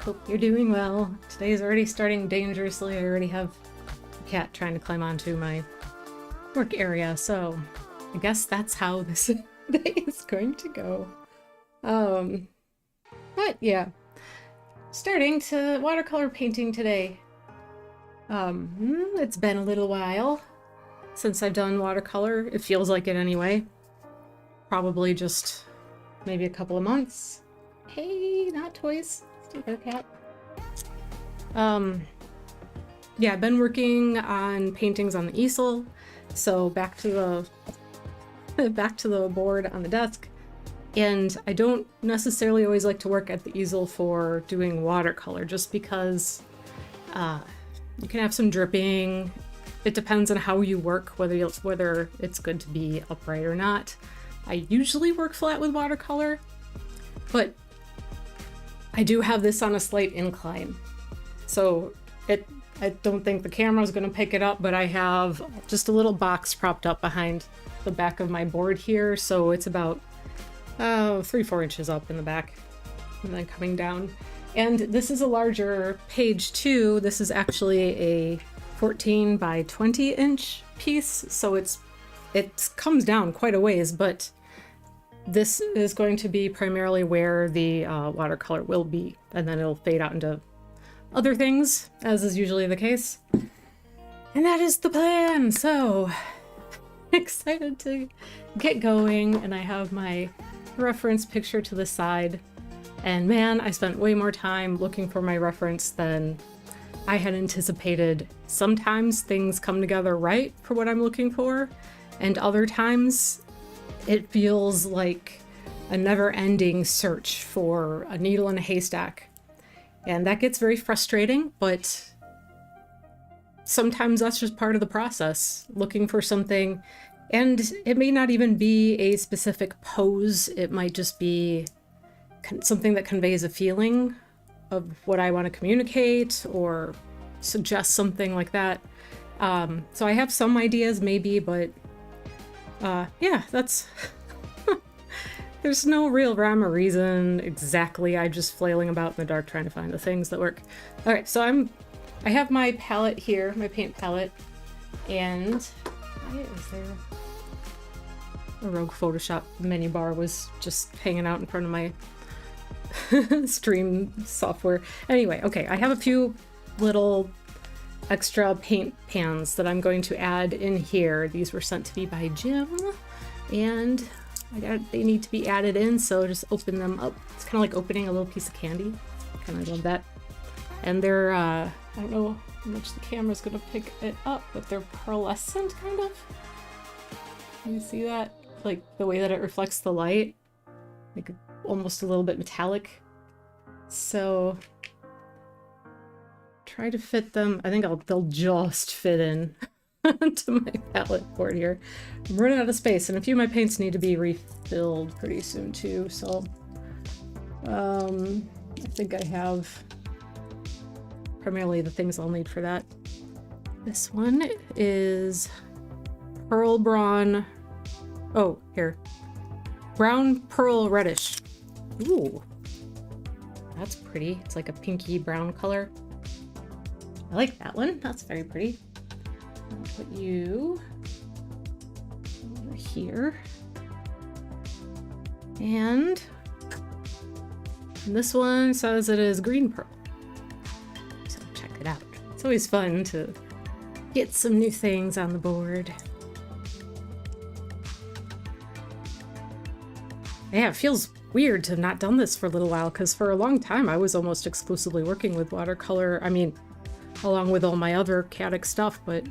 Hope you're doing well. Today is already starting dangerously. I already have a cat trying to climb onto my work area, so I guess that's how this day is going to go. But yeah, starting to watercolor painting today. It's been a little while since I've done watercolor. It feels like it anyway. Probably just maybe a couple of months. Hey, not toys. Stupid cat. Yeah, I've been working on paintings on the easel. So back to the board on the desk. And I don't necessarily always like to work at the easel for doing watercolor, just because you can have some dripping. It depends on how you work, whether it's good to be upright or not. I usually work flat with watercolor, but I do have this on a slight incline. So I don't think the camera's gonna pick it up, but I have just a little box propped up behind the back of my board here. So it's about 3-4 inches up in the back and then coming down. And this is a larger page too. This is actually a 14 by 20 inch piece. So it comes down quite a ways, but this is going to be primarily where the watercolor will be, and then it'll fade out into other things, as is usually the case. And that is the plan. So excited to get going, and I have my reference picture to the side. And man, I spent way more time looking for my reference than I had anticipated. Sometimes things come together right for what I'm looking for, and other times it feels like a never-ending search for a needle in a haystack. And that gets very frustrating, but sometimes that's just part of the process, looking for something. And it may not even be a specific pose. It might just be something that conveys a feeling of what I want to communicate or suggest something like that. So I have some ideas maybe, but yeah, that's there's no real rhyme or reason exactly. I'm just flailing about in the dark trying to find the things that work. All right, so I have my palette here, my paint palette, and why is there a rogue Photoshop menu bar was just hanging out in front of my stream software. Anyway, okay, I have a few little extra paint pans that I'm going to add in here. These were sent to me by Jim, and they need to be added in, so just open them up. It's kind of like opening a little piece of candy. Kind of love that. And they're, I don't know how much the camera's gonna pick it up, but they're pearlescent, kind of. Can you see that? Like the way that it reflects the light. Like almost a little bit metallic. So try to fit them. I think they'll just fit in to my palette board here. I'm running out of space, and a few of my paints need to be refilled pretty soon too. So I think I have primarily the things I'll need for that. This one is Pearl Brawn. Oh, here. Brown Pearl Reddish. Ooh, that's pretty. It's like a pinky brown color. I like that one. That's very pretty. I'll put you over here. And this one says it is green pearl. So check it out. It's always fun to get some new things on the board. Yeah, it feels weird to have not done this for a little while, because for a long time I was almost exclusively working with watercolor. I mean, along with all my other Caddick stuff, but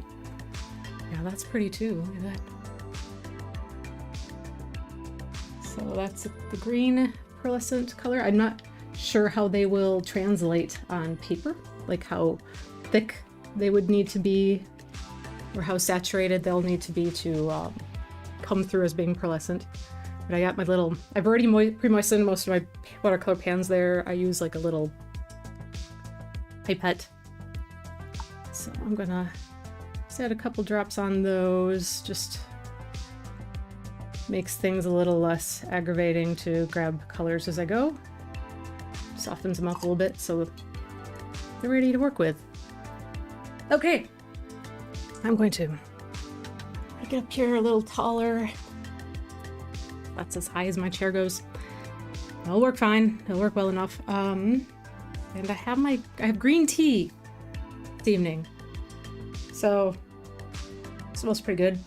yeah, that's pretty too. Look at that. So that's the green pearlescent color. I'm not sure how they will translate on paper, like how thick they would need to be or how saturated they'll need to be to come through as being pearlescent. But I got my little, I've already pre-moistened most of my watercolor pans there. I use like a little pipette. So I'm gonna just add a couple drops on those, just makes things a little less aggravating to grab colors as I go. softens them up a little bit so they're ready to work with. Okay, I'm going to get up here a little taller. That's as high as my chair goes. It'll work fine. It'll work well enough. And I have green tea this evening, so it smells pretty good.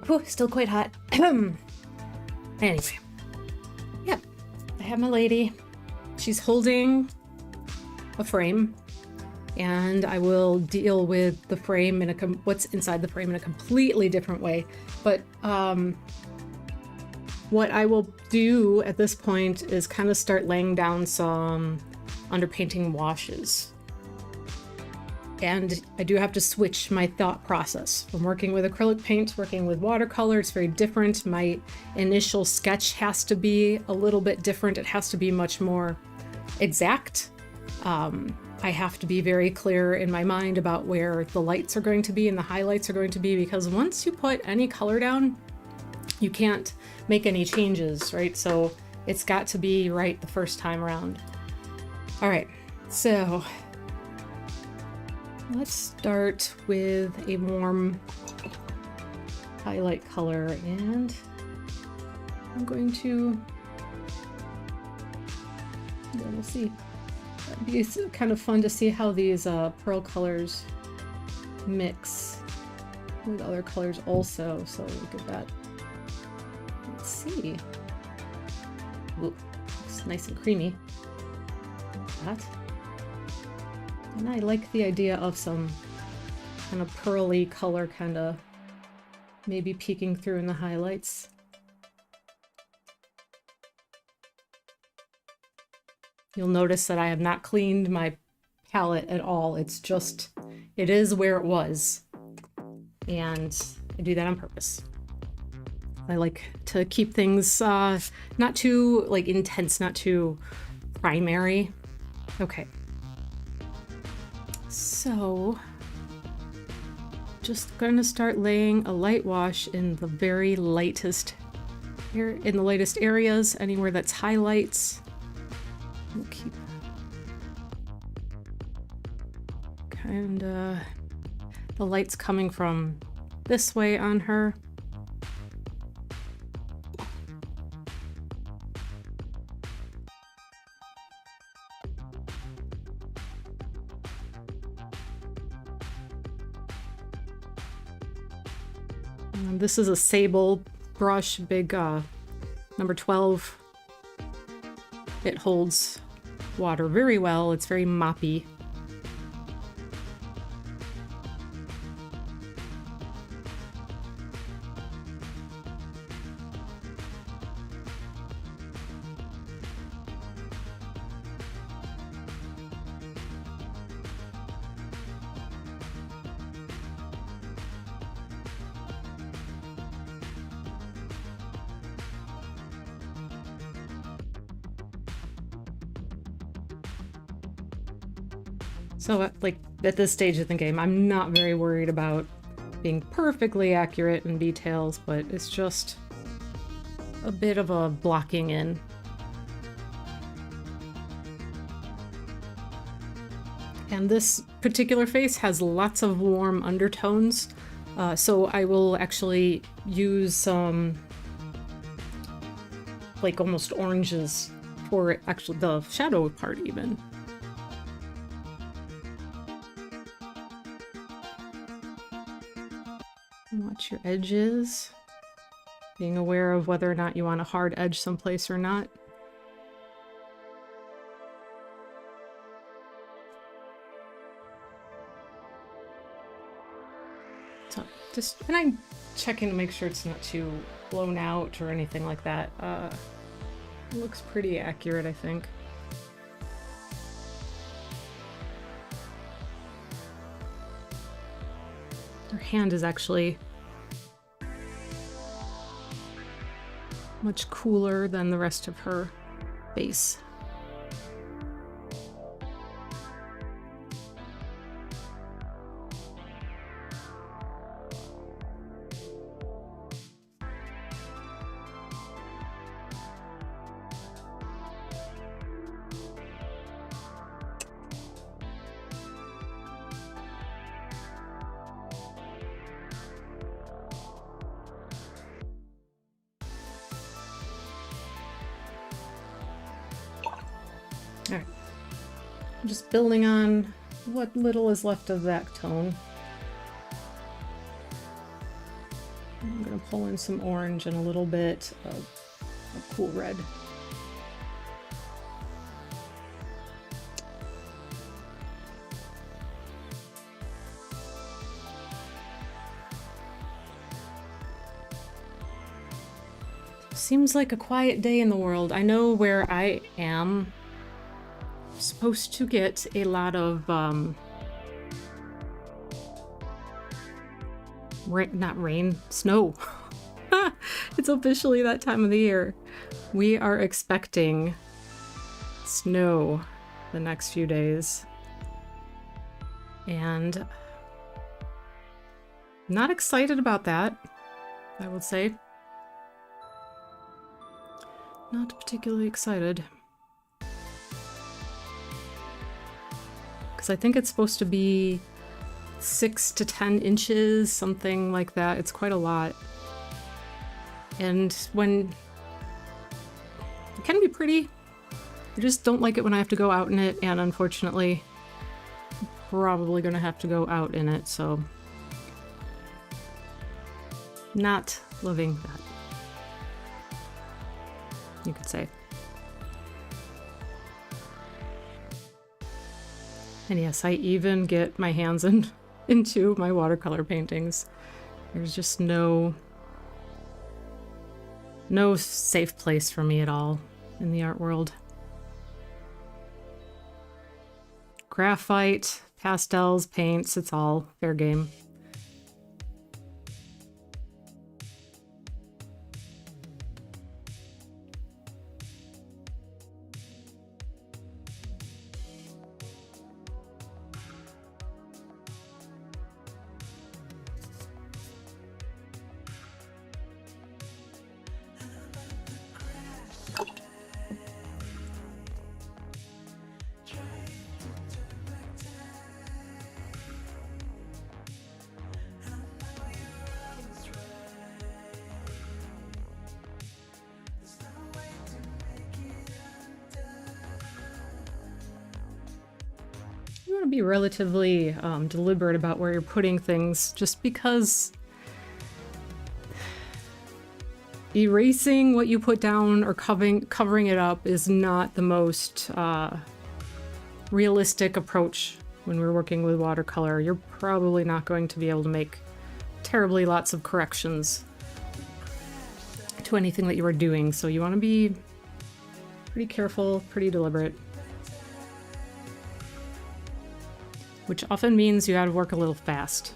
Whew, still quite hot. Anyway, yeah, I have my lady. She's holding a frame, and I will deal with the frame in what's inside the frame in a completely different way. But what I will do at this point is kind of start laying down some underpainting washes. And I do have to switch my thought process from working with acrylic paint, working with watercolor. It's very different. My initial sketch has to be a little bit different. It has to be much more exact. I have to be very clear in my mind about where the lights are going to be and the highlights are going to be, because once you put any color down, you can't make any changes, right? So it's got to be right the first time around. All right, so let's start with a warm highlight color, and I'm going to, yeah, we'll see. It's kind of fun to see how these pearl colors mix with other colors also, so look at that. Let's see. Ooh, looks nice and creamy. That. And I like the idea of some kind of pearly color kind of maybe peeking through in the highlights. You'll notice that I have not cleaned my palette at all. It's just, it is where it was. And I do that on purpose. I like to keep things not too like intense, not too primary. Okay. So just gonna start laying a light wash in the very lightest here, in the lightest areas, anywhere that's highlights. We'll keep kind of the light's coming from this way on her. This is a sable brush, big number 12. It holds water very well. It's very moppy. So like at this stage of the game, I'm not very worried about being perfectly accurate in details, but it's just a bit of a blocking in. And this particular face has lots of warm undertones, so I will actually use some like almost oranges for actually the shadow part even. Watch your edges, being aware of whether or not you want a hard edge someplace or not. So just, and I'm checking to make sure it's not too blown out or anything like that. It looks pretty accurate, I think. Her hand is actually much cooler than the rest of her face. Alright. I'm just building on what little is left of that tone. I'm going to pull in some orange and a little bit of a cool red. Seems like a quiet day in the world. I know where I am supposed to get a lot of not rain, snow. It's officially that time of the year. We are expecting snow the next few days. And not excited about that, I would say. Not particularly excited. Because I think it's supposed to be 6 to 10 inches, something like that. It's quite a lot. And when it can be pretty, I just don't like it when I have to go out in it, and unfortunately, I'm probably gonna have to go out in it, so not loving that, you could say. And yes, I even get my hands into my watercolor paintings. There's just no safe place for me at all in the art world. Graphite, pastels, paints, it's all fair game. You want to be relatively deliberate about where you're putting things, just because erasing what you put down or covering it up is not the most realistic approach when we're working with watercolor. You're probably not going to be able to make terribly lots of corrections to anything that you are doing, so you want to be pretty careful, pretty deliberate. Which often means you gotta work a little fast.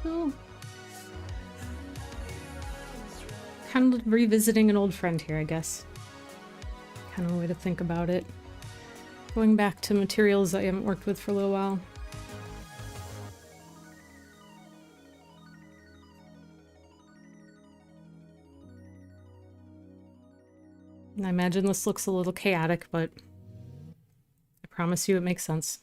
So, kind of revisiting an old friend here, I guess. Kind of a way to think about it. Going back to materials I haven't worked with for a little while. And I imagine this looks a little chaotic, but I promise you it makes sense.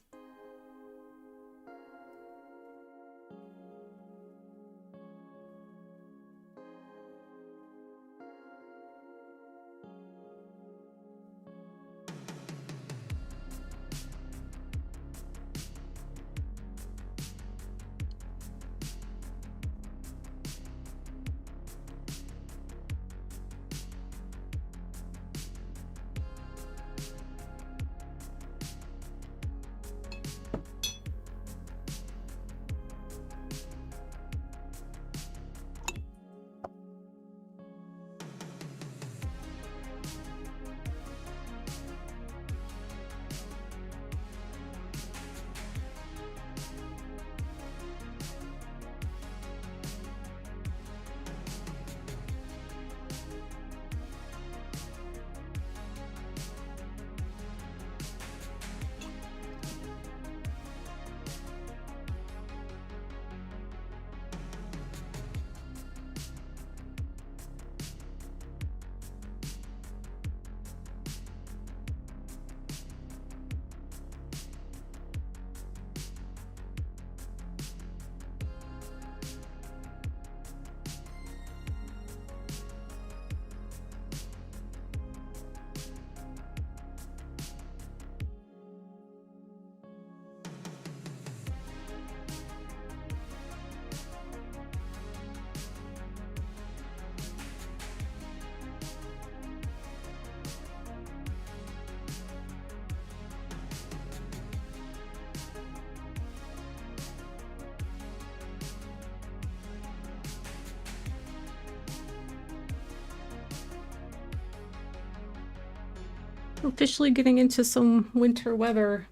Officially getting into some winter weather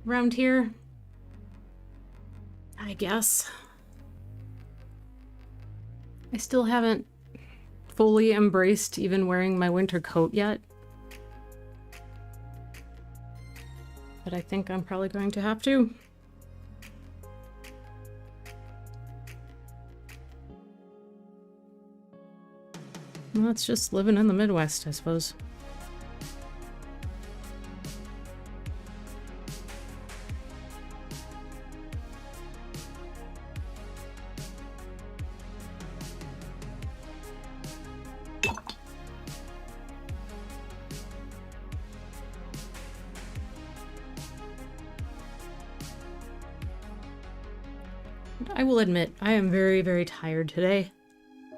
around here, I guess. I still haven't fully embraced even wearing my winter coat yet, but I think I'm probably going to have to. Well, that's just living in the Midwest, I suppose. I will admit, I am very, very tired today.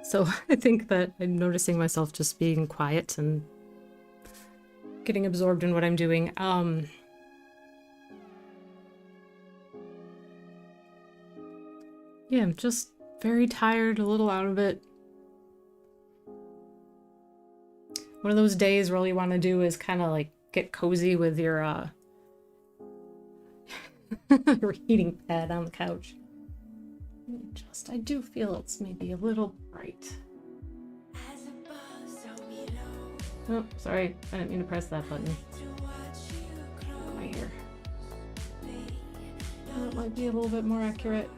So I think that I'm noticing myself just being quiet and getting absorbed in what I'm doing. Yeah, I'm just very tired, a little out of it. One of those days where all you want to do is kind of like get cozy with your reading pad on the couch. I do feel it's maybe a little bright. Oh, sorry. I didn't mean to press that button. Right here. That might be a little bit more accurate.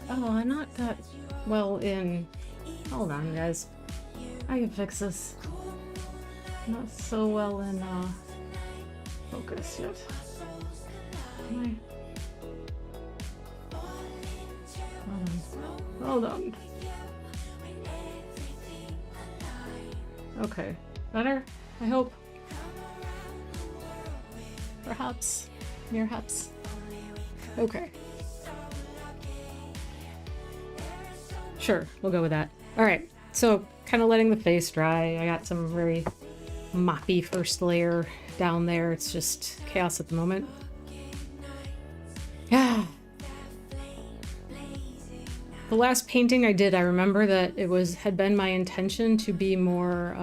Oh, I'm not that well in... Hold on, guys. I can fix this. Not so well in focus yet. Am I... Hold on. Okay. Better? I hope. Perhaps. Perhaps. Okay. Sure, we'll go with that. Alright, so kind of letting the face dry. I got some very moppy first layer down there. It's just chaos at the moment. Yeah. The last painting I did, I remember that it had been my intention to be more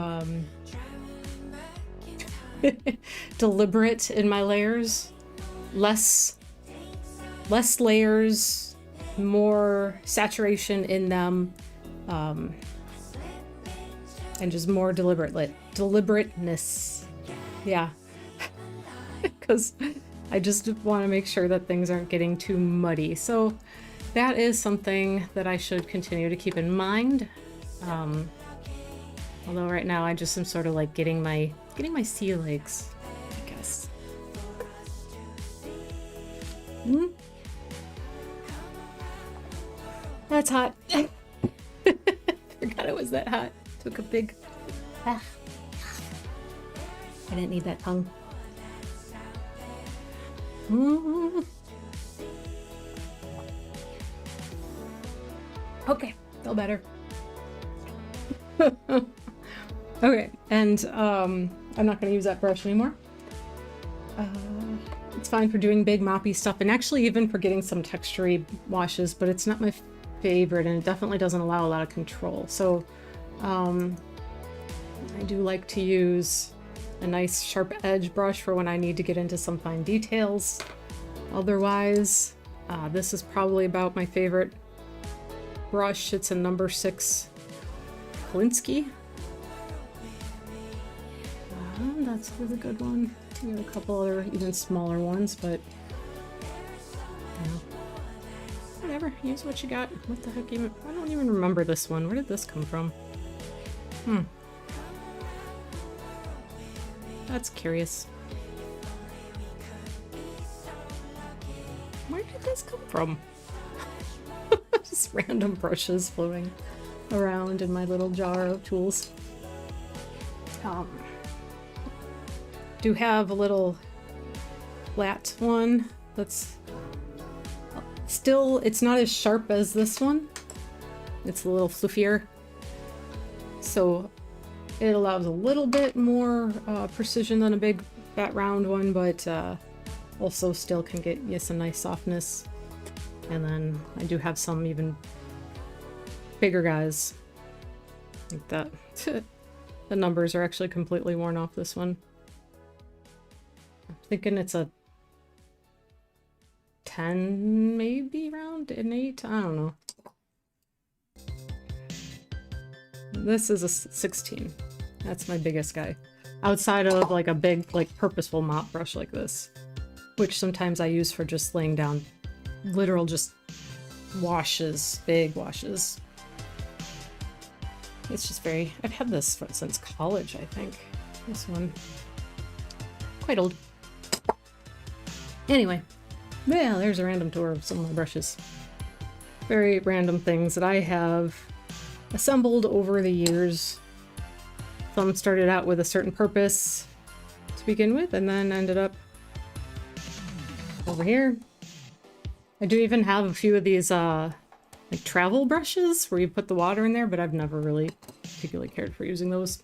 deliberate in my layers. Less layers, more saturation in them, and just more deliberateness. Yeah. Because I just want to make sure that things aren't getting too muddy. So that is something that I should continue to keep in mind. Although right now I just am sort of like getting my sea legs, I guess. That's hot. Forgot it was that hot. Took a big... I didn't need that tongue. Okay, feel better. Okay, and I'm not going to use that brush anymore. It's fine for doing big moppy stuff, and actually even for getting some textury washes, but it's not my favorite, and it definitely doesn't allow a lot of control. So I do like to use a nice sharp edge brush for when I need to get into some fine details. Otherwise, this is probably about my favorite brush. It's a number 6 Kolinsky. That's a really good one. We have a couple other even smaller ones, but you know, whatever. Use what you got. What the heck even? I don't even remember this one. Where did this come from? That's curious. Where did this come from? Just random brushes floating around in my little jar of tools. Do have a little flat one that's still, it's not as sharp as this one. It's a little fluffier. So it allows a little bit more precision than a big fat round one, but also still can get you some nice softness. And then I do have some even bigger guys like that. The numbers are actually completely worn off this one. I'm thinking it's a 10 maybe round, an 8, I don't know. This is a 16. That's my biggest guy. Outside of like a big like purposeful mop brush like this, which sometimes I use for just laying down literal just washes, big washes. It's just very, I've had this since college, I think. This one. Quite old. Anyway, yeah, there's a random tour of some of my brushes. Very random things that I have assembled over the years. Some started out with a certain purpose to begin with, and then ended up over here. I do even have a few of these like travel brushes where you put the water in there, but I've never really particularly cared for using those.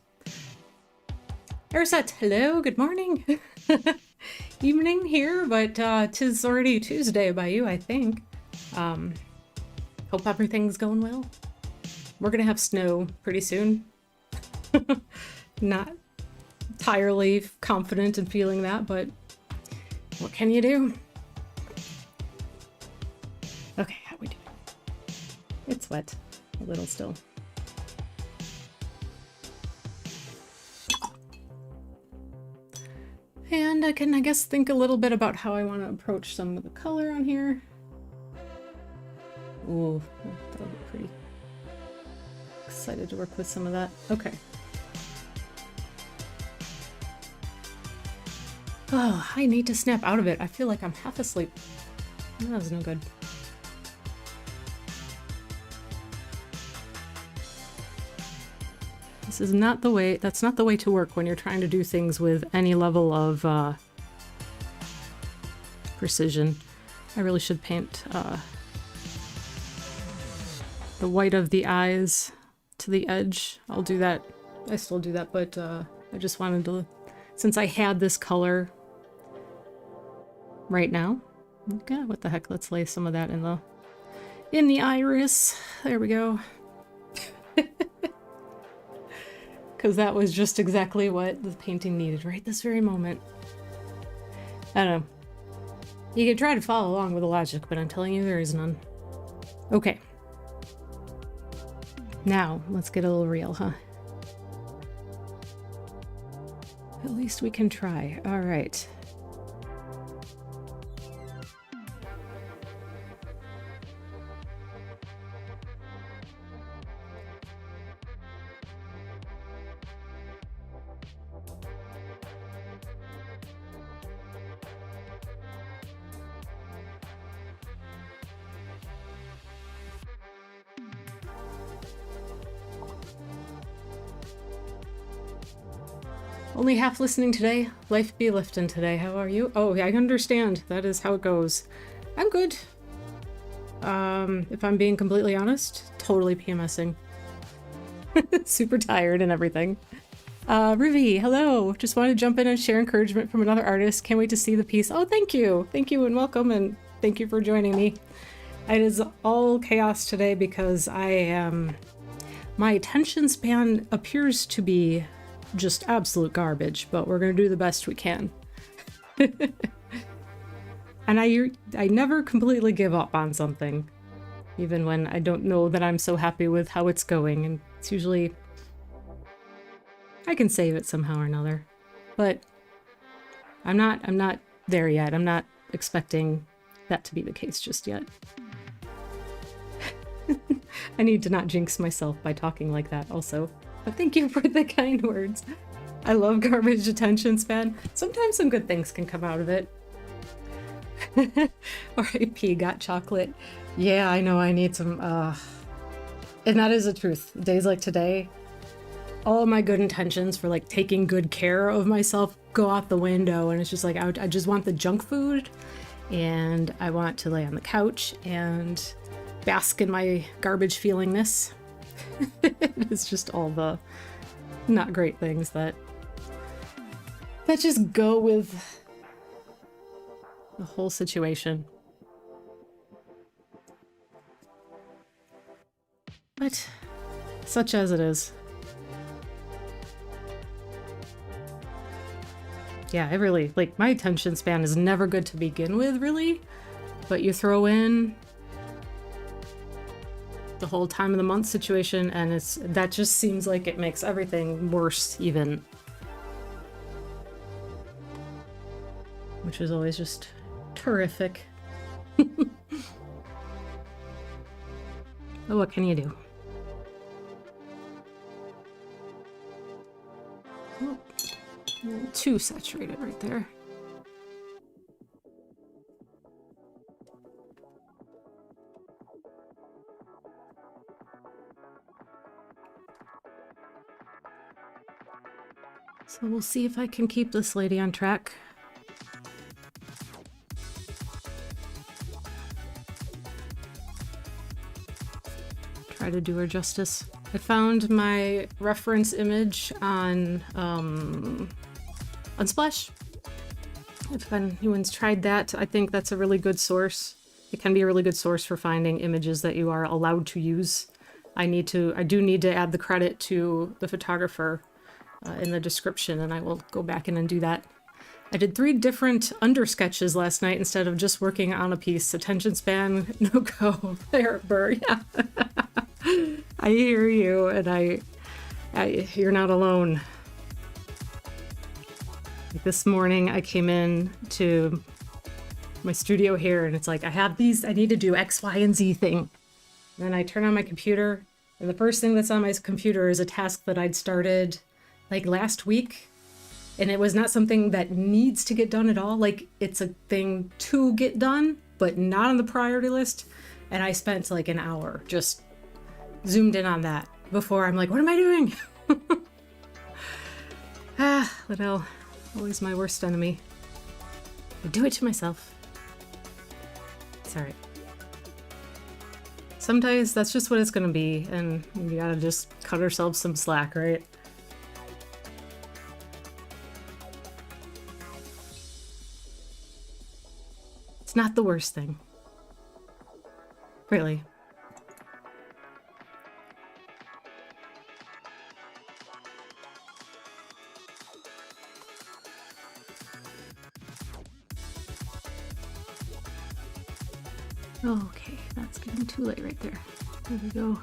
Airset, hello, good morning. Evening here, but tis already Tuesday by you, I think. Hope everything's going well. We're gonna have snow pretty soon. Not entirely confident in feeling that, but what can you do? Okay, how we doing? It's wet, a little still. And I can, I guess, think a little bit about how I want to approach some of the color on here. Ooh, that'll be pretty. Excited to work with some of that. Okay. Oh, I need to snap out of it. I feel like I'm half asleep. That was no good. This is not the way, that's not the way to work when you're trying to do things with any level of precision. I really should paint the white of the eyes to the edge. I'll do that. I still do that, but I just wanted to, since I had this color right now. Okay, what the heck? Let's lay some of that in the iris. There we go. Because that was just exactly what the painting needed right this very moment. I don't know. You can try to follow along with the logic, but I'm telling you, there is none. Okay. Now, let's get a little real, huh? At least least we can try. All right. Only half listening today. Life be lifting today. How are you? Oh, I understand. That is how it goes. I'm good. If I'm being completely honest, totally PMSing. Super tired and everything. Ruby, hello. Just wanted to jump in and share encouragement from another artist. Can't wait to see the piece. Oh, thank you. Thank you and welcome, and thank you for joining me. It is all chaos today because my attention span appears to be just absolute garbage, but we're gonna do the best we can. And I never completely give up on something, even when I don't know that I'm so happy with how it's going, and it's usually I can save it somehow or another. But I'm not there yet. I'm not expecting that to be the case just yet. I need to not jinx myself by talking like that also. But thank you for the kind words. I love garbage attention span. Sometimes some good things can come out of it. R.I.P. got chocolate. Yeah, I know I need some, and that is the truth. Days like today, all of my good intentions for like taking good care of myself go out the window, and it's just like I just want the junk food, and I want to lay on the couch and bask in my garbage feelingness. It's just all the not great things that just go with the whole situation. But such as it is. Yeah, I really, like, my attention span is never good to begin with, really. But you throw in the whole time of the month situation, and that just seems like it makes everything worse, even. Which is always just terrific. But what can you do? Oh, too saturated right there. So we'll see if I can keep this lady on track. Try to do her justice. I found my reference image on Unsplash. If anyone's tried that, I think that's a really good source. It can be a really good source for finding images that you are allowed to use. I do need to add the credit to the photographer in the description, and I will go back in and do that. I did 3 different undersketches last night instead of just working on a piece. Attention span, no go. There, Burr, yeah. I hear you, and you're not alone. Like this morning, I came in to my studio here, and it's like, I have these, I need to do X, Y, and Z thing. And then I turn on my computer, and the first thing that's on my computer is a task that I'd started like last week, and it was not something that needs to get done at all. Like, it's a thing to get done, but not on the priority list. And I spent like an hour just zoomed in on that before I'm like, what am I doing? Lynell, always my worst enemy. I do it to myself. It's all right. Some days that's just what it's gonna be, and we gotta just cut ourselves some slack, right? It's not the worst thing. Really. Okay, that's getting too late right there. There we go.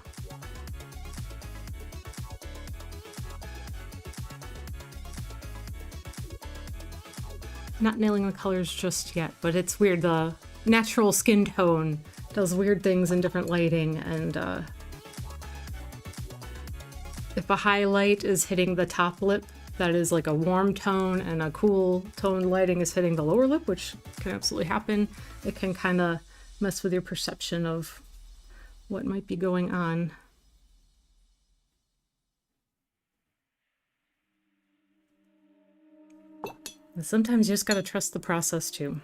not nailing the colors just yet, but it's weird. The natural skin tone does weird things in different lighting, and if a highlight is hitting the top lip, that is like a warm tone, and a cool tone lighting is hitting the lower lip, which can absolutely happen. It can kind of mess with your perception of what might be going on. And sometimes you just gotta trust the process too.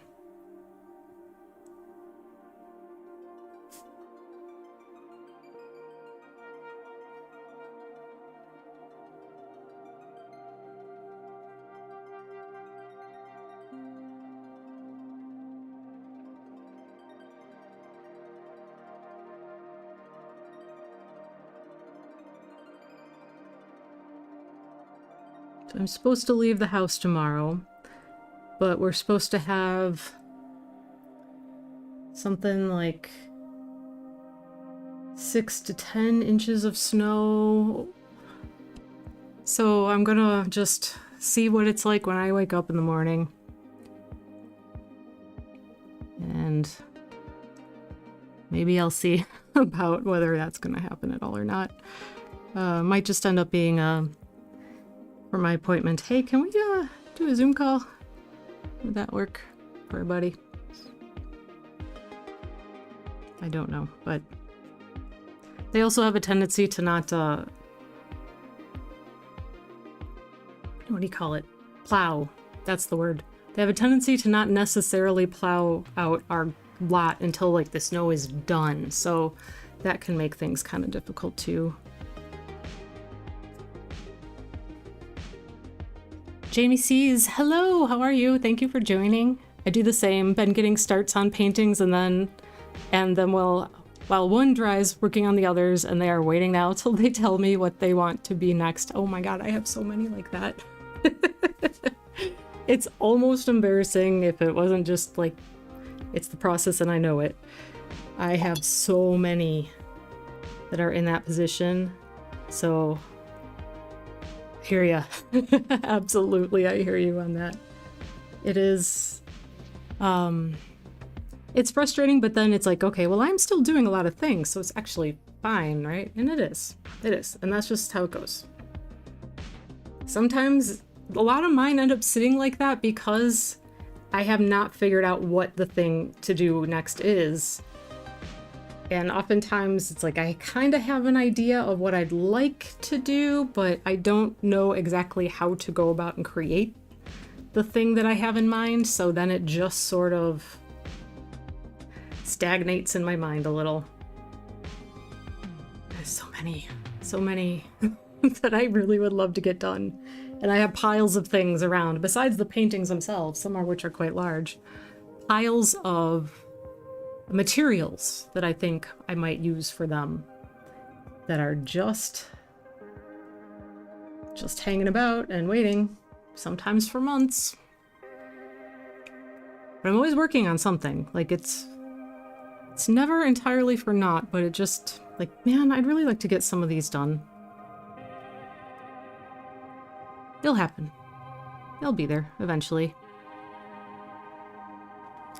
So I'm supposed to leave the house tomorrow, but we're supposed to have something like 6 to 10 inches of snow. So I'm gonna just see what it's like when I wake up in the morning. And maybe I'll see about whether that's gonna happen at all or not. Might just end up being for my appointment. Hey, can we do a Zoom call? Would that work for everybody? I don't know, but they also have a tendency to not, what do you call it? Plow. That's the word. They have a tendency to not necessarily plow out our lot until like the snow is done. So that can make things kind of difficult too. Jamie C's, hello, how are you? Thank you for joining. I do the same, been getting starts on paintings and then while one dries, working on the others, and they are waiting now till they tell me what they want to be next. Oh my god, I have so many like that. It's almost embarrassing if it wasn't just like, it's the process and I know it. I have so many that are in that position, so hear ya. Absolutely, I hear you on that. It is, it's frustrating, but then it's like, okay, well, I'm still doing a lot of things, so it's actually fine, right? And it is, and that's just how it goes. Sometimes a lot of mine end up sitting like that because I have not figured out what the thing to do next is. And oftentimes it's like I kind of have an idea of what I'd like to do, but I don't know exactly how to go about and create the thing that I have in mind. So then it just sort of stagnates in my mind a little. There's so many that I really would love to get done. And I have piles of things around, besides the paintings themselves, some of which are quite large, piles of materials that I think I might use for them that are just hanging about and waiting, sometimes for months. But I'm always working on something. Like it's never entirely for naught, but it just, like, man, I'd really like to get some of these done. It'll happen. They'll be there eventually.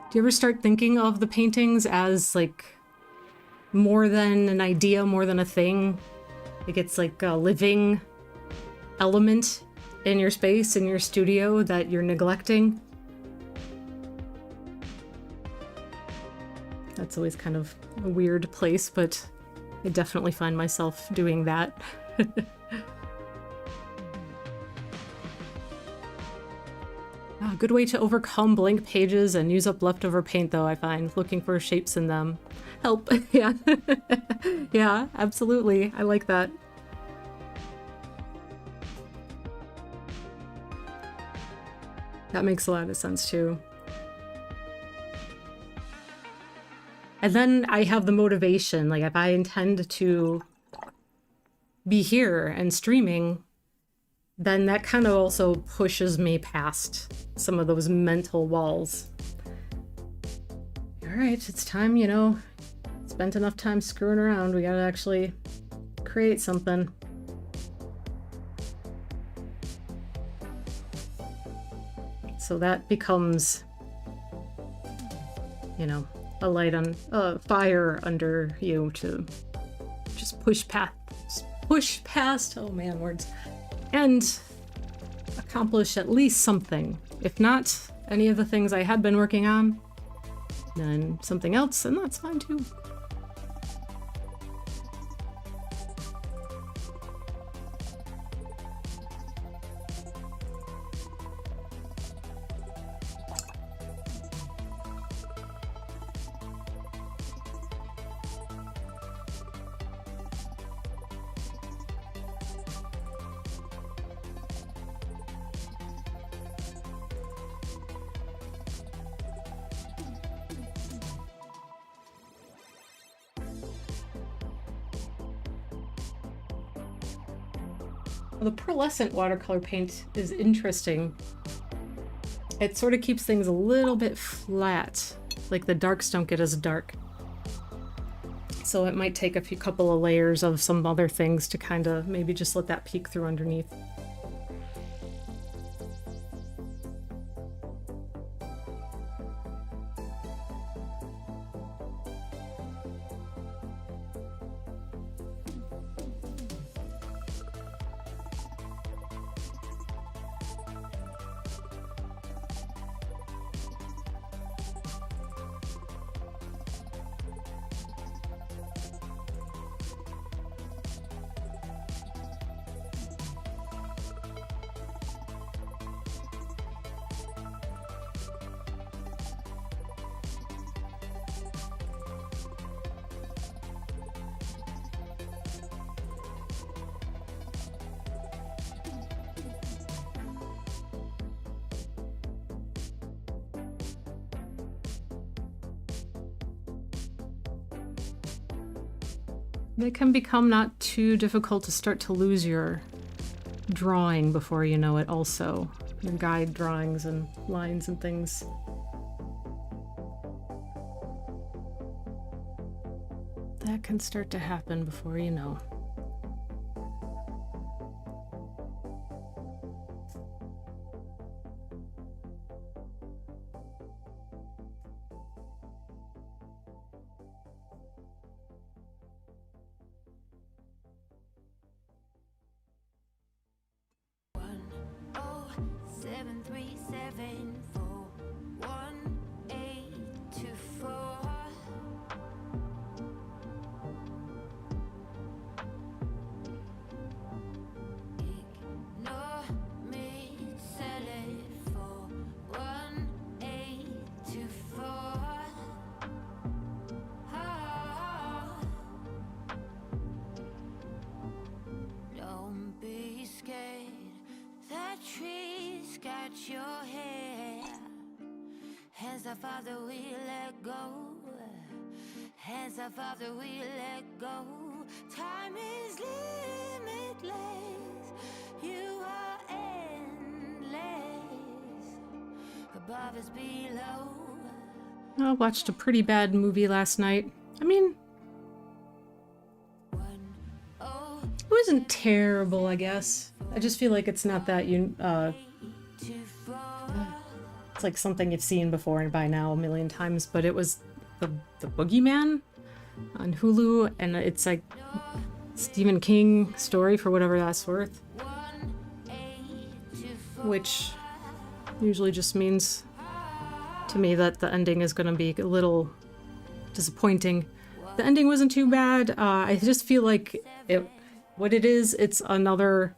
Do you ever start thinking of the paintings as like more than an idea, more than a thing? Like it's like a living element in your space, in your studio that you're neglecting? That's always kind of a weird place, but I definitely find myself doing that. A good way to overcome blank pages and use up leftover paint, though, I find. Looking for shapes in them. Help. Yeah. Yeah, absolutely. I like that. That makes a lot of sense, too. And then I have the motivation. Like, if I intend to be here and streaming, then that kind of also pushes me past some of those mental walls. All right, it's time, you know, spent enough time screwing around. We gotta actually create something. So that becomes, you know, a light on fire under you to just push past, oh man, words, and accomplish at least something. If not any of the things I had been working on, then something else, and that's fine too. The pearlescent watercolor paint is interesting. It sort of keeps things a little bit flat, like the darks don't get as dark. So it might take a couple of layers of some other things to kind of maybe just let that peek through underneath. They can become not too difficult to start to lose your drawing before you know it also. Your guide drawings and lines and things. That can start to happen before you know. I watched a pretty bad movie last night. I mean, it wasn't terrible, I guess. I just feel like it's not that it's like something you've seen before and by now a million times, but it was the Boogeyman on Hulu, and it's like Stephen King story for whatever that's worth, which usually just means to me that the ending is going to be a little disappointing. The ending wasn't too bad. I just feel like it's another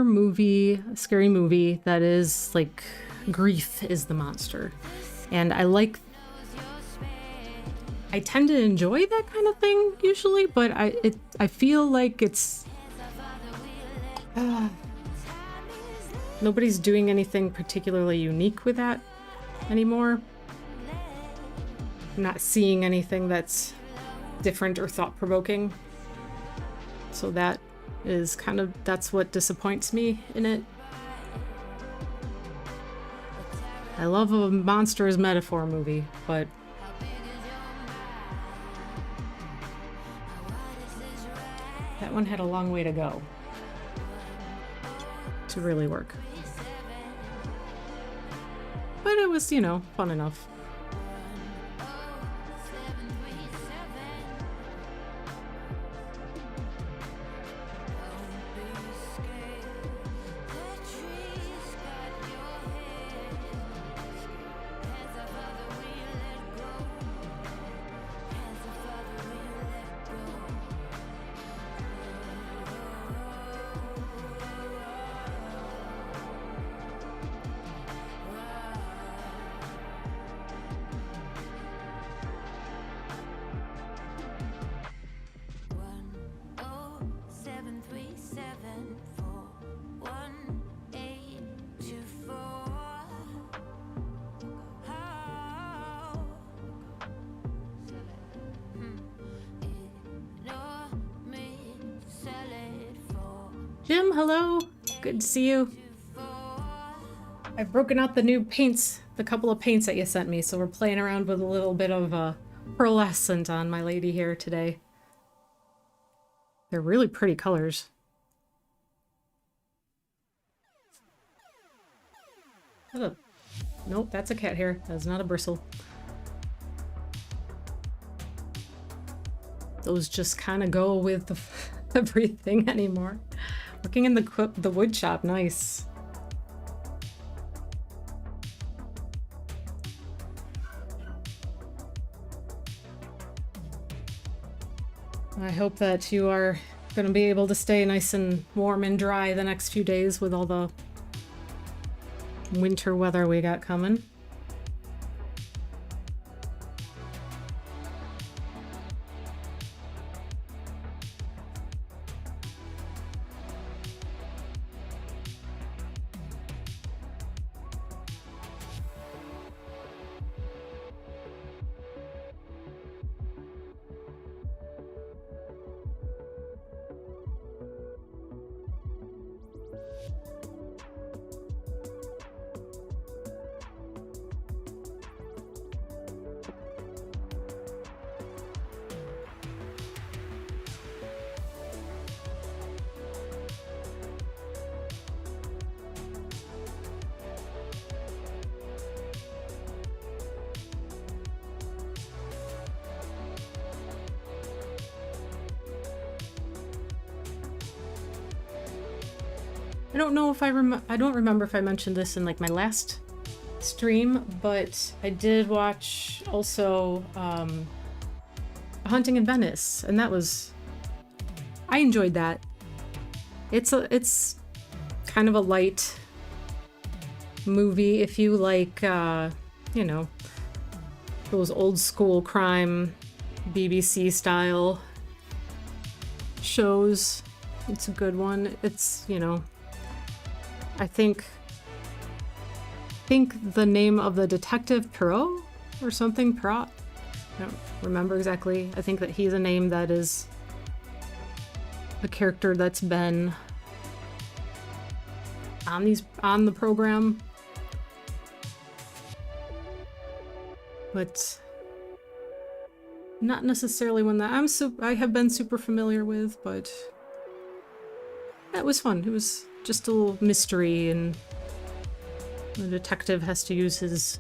movie, a scary movie that is like grief is the monster. And I tend to enjoy that kind of thing usually, but I feel like it's nobody's doing anything particularly unique with that anymore. I'm not seeing anything that's different or thought-provoking. So that is that's what disappoints me in it. I love a monster as metaphor movie, but that one had a long way to go to really work. but it was, you know, fun enough. Jim, hello. Good to see you. I've broken out the new paints, the couple of paints that you sent me, so we're playing around with a little bit of pearlescent on my lady here today. They're really pretty colors. Nope, that's a cat hair. That's not a bristle. Those just kind of go with the everything anymore. Working in the wood shop, nice. I hope that you are going to be able to stay nice and warm and dry the next few days with all the winter weather we got coming. I don't know if I don't remember if I mentioned this in like my last stream, but I did watch also Hunting in Venice, and that was, I enjoyed that. It's kind of a light movie if you like you know, those old school crime BBC style shows. It's a good one. It's, you know, I think the name of the detective, Perot or something, Perot. I don't remember exactly. I think that he's a name that is a character that's been on the program, but not necessarily one that I have been super familiar with. But that was fun. It was just a little mystery, and the detective has to use his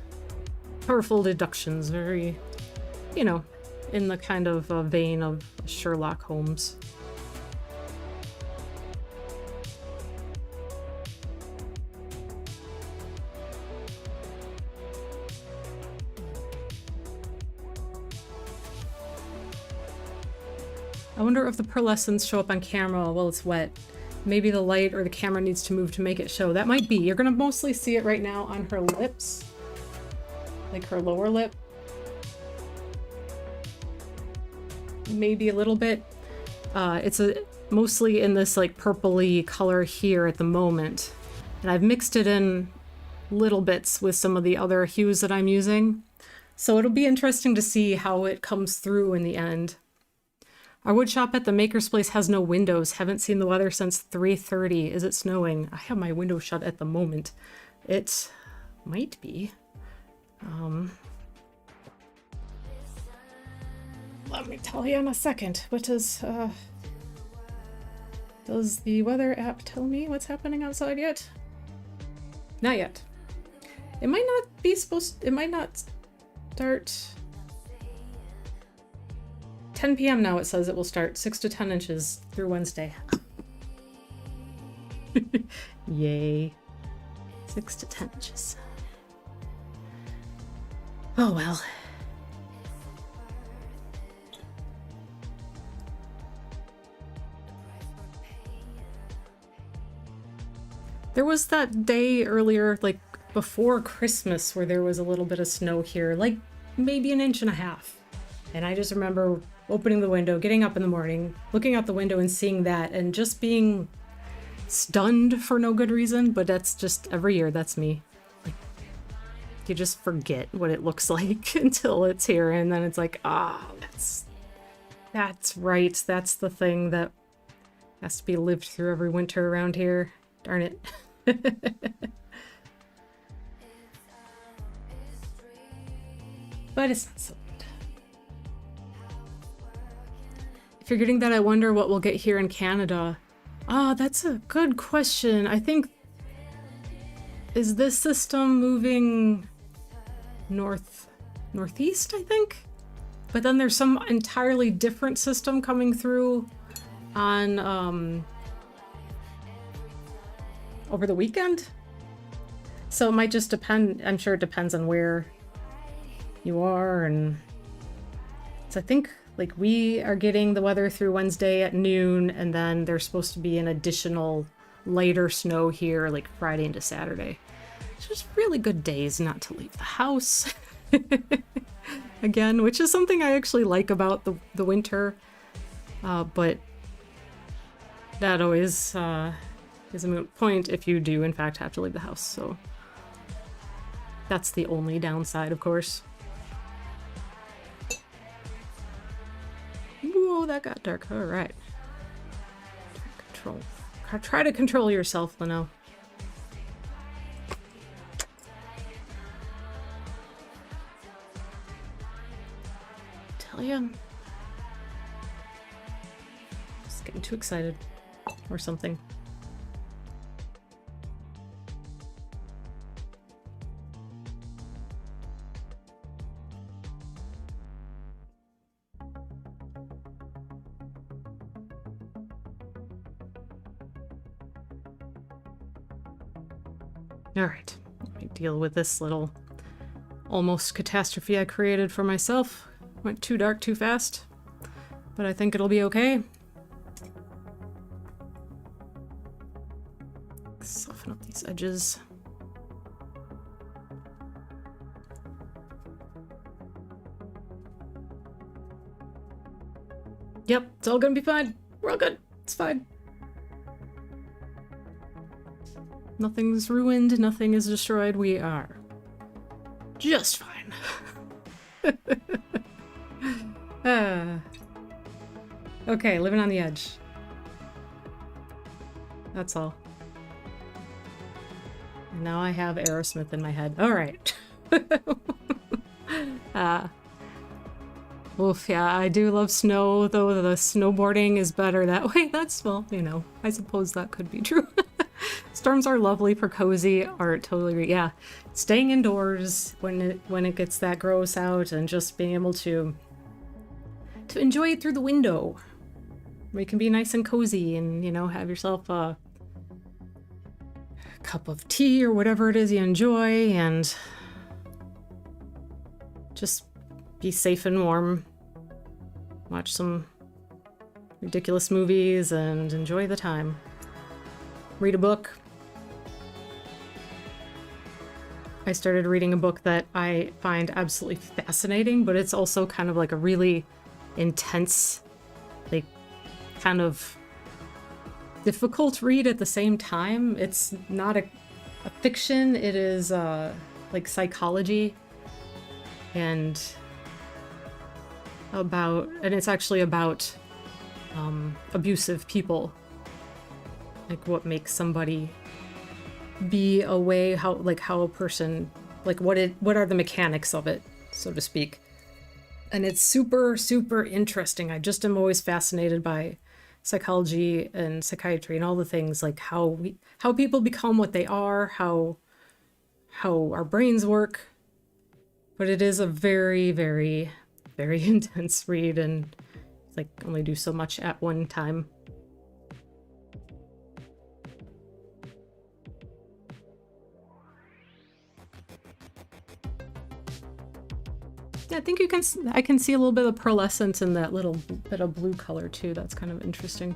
powerful deductions, very, you know, in the kind of vein of Sherlock Holmes. I wonder if the pearlescents show up on camera while it's wet. Maybe the light or the camera needs to move to make it show. That might be. You're gonna mostly see it right now on her lips, like her lower lip. Maybe a little bit. It's mostly in this like purpley color here at the moment, and I've mixed it in little bits with some of the other hues that I'm using. So it'll be interesting to see how it comes through in the end. Our wood shop at the Maker's Place has no windows. Haven't seen the weather since 3:30. Is it snowing? I have my window shut at the moment. It might be. Let me tell you in a second. What does the weather app tell me what's happening outside yet? Not yet. It might not be it might not start 10 p.m. now. It says it will start 6 to 10 inches through Wednesday. Yay. 6 to 10 inches. Oh well. There was that day earlier, like before Christmas, where there was a little bit of snow here, like maybe an inch and a half. And I just remember opening the window, getting up in the morning, looking out the window and seeing that and just being stunned for no good reason. But that's just every year, that's me. Like, you just forget what it looks like until it's here. And then it's like, that's right. That's the thing that has to be lived through every winter around here. Darn it. But it's not so bad. If you're getting that, I wonder what we'll get here in Canada. That's a good question. I think, is this system moving northeast, I think? But then there's some entirely different system coming through on over the weekend. So it might just depend. I'm sure it depends on where you are. And so I think like we are getting the weather through Wednesday at noon, and then there's supposed to be an additional lighter snow here like Friday into Saturday. It's just really good days not to leave the house. Again, which is something I actually like about the winter. But that always is a moot point if you do in fact have to leave the house. So that's the only downside, of course. Whoa, that got dark. All right. Try to control yourself, Lynell. Tell ya. Just getting too excited or something. Alright, let me deal with this little almost catastrophe I created for myself. Went too dark too fast, but I think it'll be okay. Soften up these edges. Yep, it's all gonna be fine. We're all good. It's fine. Nothing's ruined, nothing is destroyed. We are just fine. Okay, living on the edge. That's all. And now I have Aerosmith in my head. All right. Oof, yeah, I do love snow, though the snowboarding is better that way. That's, well, you know, I suppose that could be true. Storms are lovely for cozy art, totally agree. Yeah, staying indoors when it gets that gross out and just being able to enjoy it through the window. Where you can be nice and cozy and, you know, have yourself a cup of tea or whatever it is you enjoy and just be safe and warm. Watch some ridiculous movies and enjoy the time. Read a book. I started reading a book that I find absolutely fascinating, but it's also kind of like a really intense, like kind of difficult read at the same time. It's not a fiction, it is like psychology and it's actually about abusive people. Like what makes somebody be a way, how a person, like what are the mechanics of it, so to speak. And it's super, super interesting. I just am always fascinated by psychology and psychiatry and all the things, like how people become what they are, how how our brains work. But it is a very, very, very intense read, and like only do so much at one time. Yeah, I think I can see a little bit of pearlescence in that little bit of blue color too. That's kind of interesting.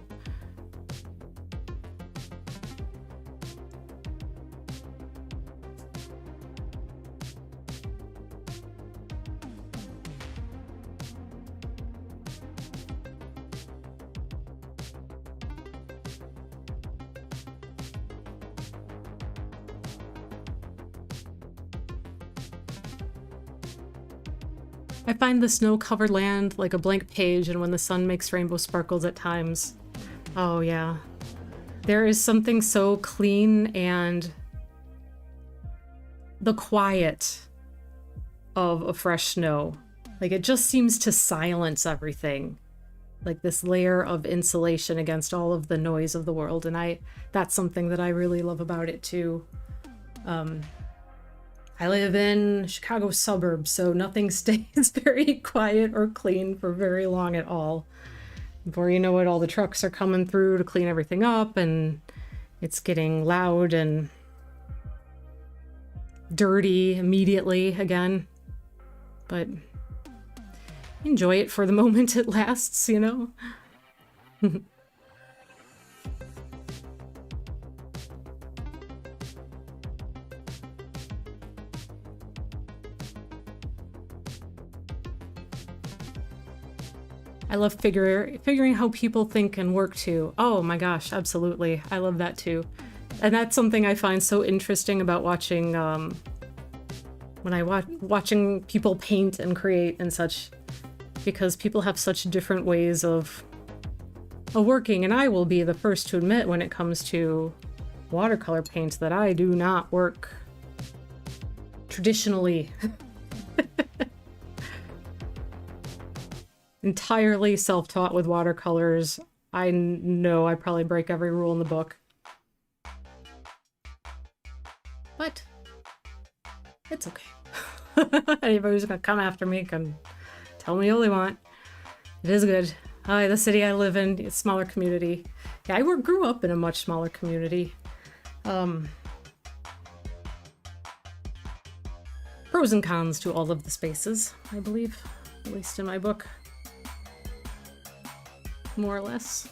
I find the snow-covered land like a blank page, and when the sun makes rainbow sparkles at times. Oh yeah. There is something so clean and the quiet of a fresh snow. Like it just seems to silence everything. Like this layer of insulation against all of the noise of the world, and that's something that I really love about it too. I live in Chicago suburbs, so nothing stays very quiet or clean for very long at all. Before you know it, all the trucks are coming through to clean everything up, and it's getting loud and dirty immediately again. But enjoy it for the moment it lasts, you know? I love figuring how people think and work too. Oh my gosh, absolutely. I love that too. And that's something I find so interesting about watching, when watching people paint and create and such, because people have such different ways of working, and I will be the first to admit when it comes to watercolor paint that I do not work traditionally. Entirely self-taught with watercolors. I know I probably break every rule in the book. But it's okay. Anybody who's gonna come after me can tell me all they want. It is good. The city I live in, it's a smaller community. Yeah, I grew up in a much smaller community. Pros and cons to all of the spaces, I believe, at least in my book. More or less.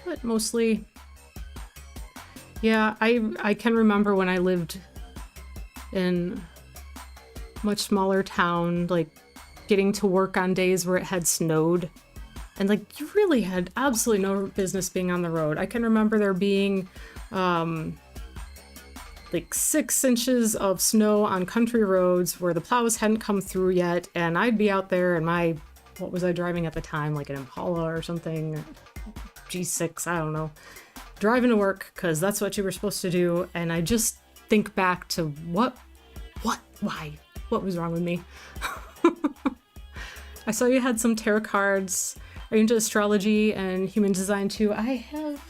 But mostly, yeah, I can remember when I lived in a much smaller town, like getting to work on days where it had snowed. And like, you really had absolutely no business being on the road. I can remember there being like 6 inches of snow on country roads where the plows hadn't come through yet, and I'd be out there in my, what was I driving at the time, like an Impala or something, G6, I don't know, driving to work because that's what you were supposed to do. And I just think back to why, what was wrong with me? I saw you had some tarot cards. Are you into astrology and human design too? I have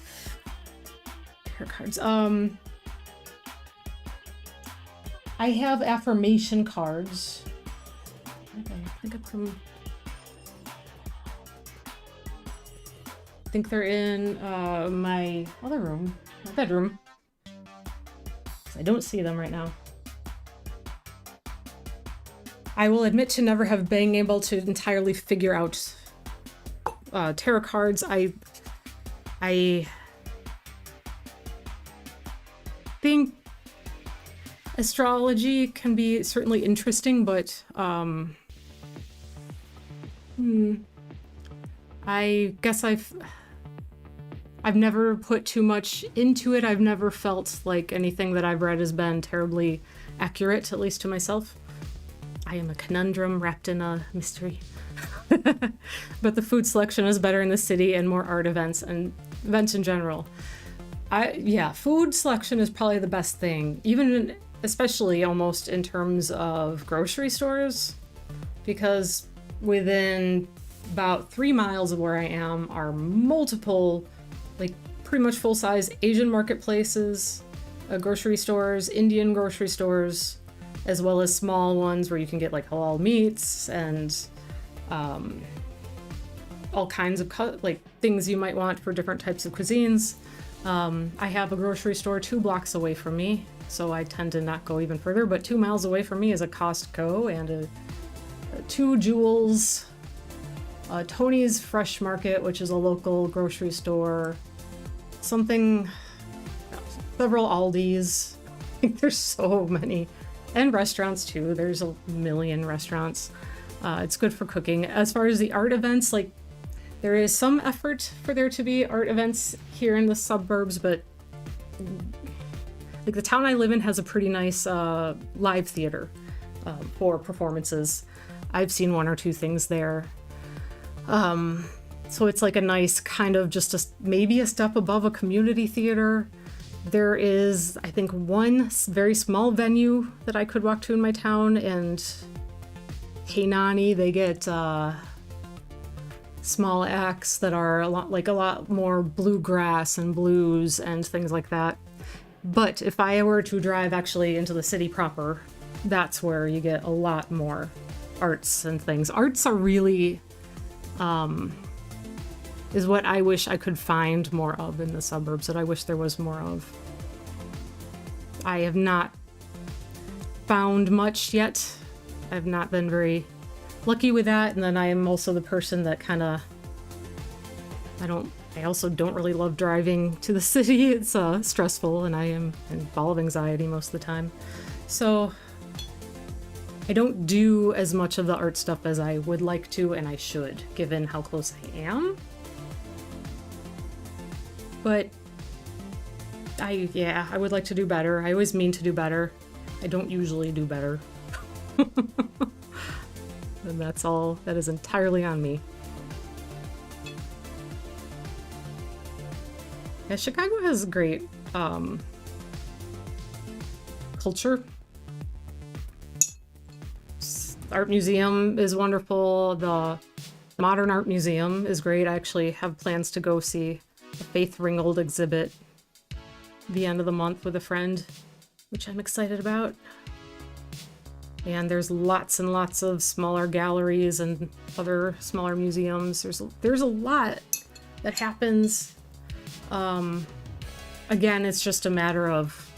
tarot cards. I have affirmation cards. I think they're in my other room, my bedroom. I don't see them right now. I will admit to never have been able to entirely figure out tarot cards. I think astrology can be certainly interesting, but I guess I've never put too much into it. I've never felt like anything that I've read has been terribly accurate, at least to myself. I am a conundrum wrapped in a mystery. But the food selection is better in the city, and more art events and events in general. Food selection is probably the best thing, especially almost in terms of grocery stores, because within about 3 miles of where I am are multiple, like pretty much full-size Asian marketplaces, grocery stores, Indian grocery stores, as well as small ones where you can get like halal meats and all kinds of like things you might want for different types of cuisines. I have a grocery store 2 blocks away from me, so I tend to not go even further, but 2 miles away from me is a Costco and a 2 Jewels, Tony's Fresh Market, which is a local grocery store, several Aldi's. I think there's so many. And restaurants too. There's a million restaurants. It's good for cooking. As far as the art events, like there is some effort for there to be art events here in the suburbs, but like the town I live in has a pretty nice live theater for performances. I've seen 1 or 2 things there. So it's like a nice kind of just maybe a step above a community theater. There is, I think, 1 very small venue that I could walk to in my town, and Kainani, they get small acts that are a lot more bluegrass and blues and things like that. But if I were to drive actually into the city proper, that's where you get a lot more arts and things. Arts are really is what I wish I could find more of in the suburbs, that I wish there was more of. I have not found much yet. I've not been very lucky with that, and then I am also the person that kind of I also don't really love driving to the city. It's stressful, and I am full of anxiety most of the time. So I don't do as much of the art stuff as I would like to, and I should, given how close I am. But I would like to do better. I always mean to do better. I don't usually do better. And that's all. That is entirely on me. Yeah, Chicago has great culture. Art museum is wonderful. The Modern Art Museum is great. I actually have plans to go see a Faith Ringgold exhibit the end of the month with a friend, which I'm excited about. And there's lots and lots of smaller galleries and other smaller museums. There's a lot that happens. Again, it's just a matter of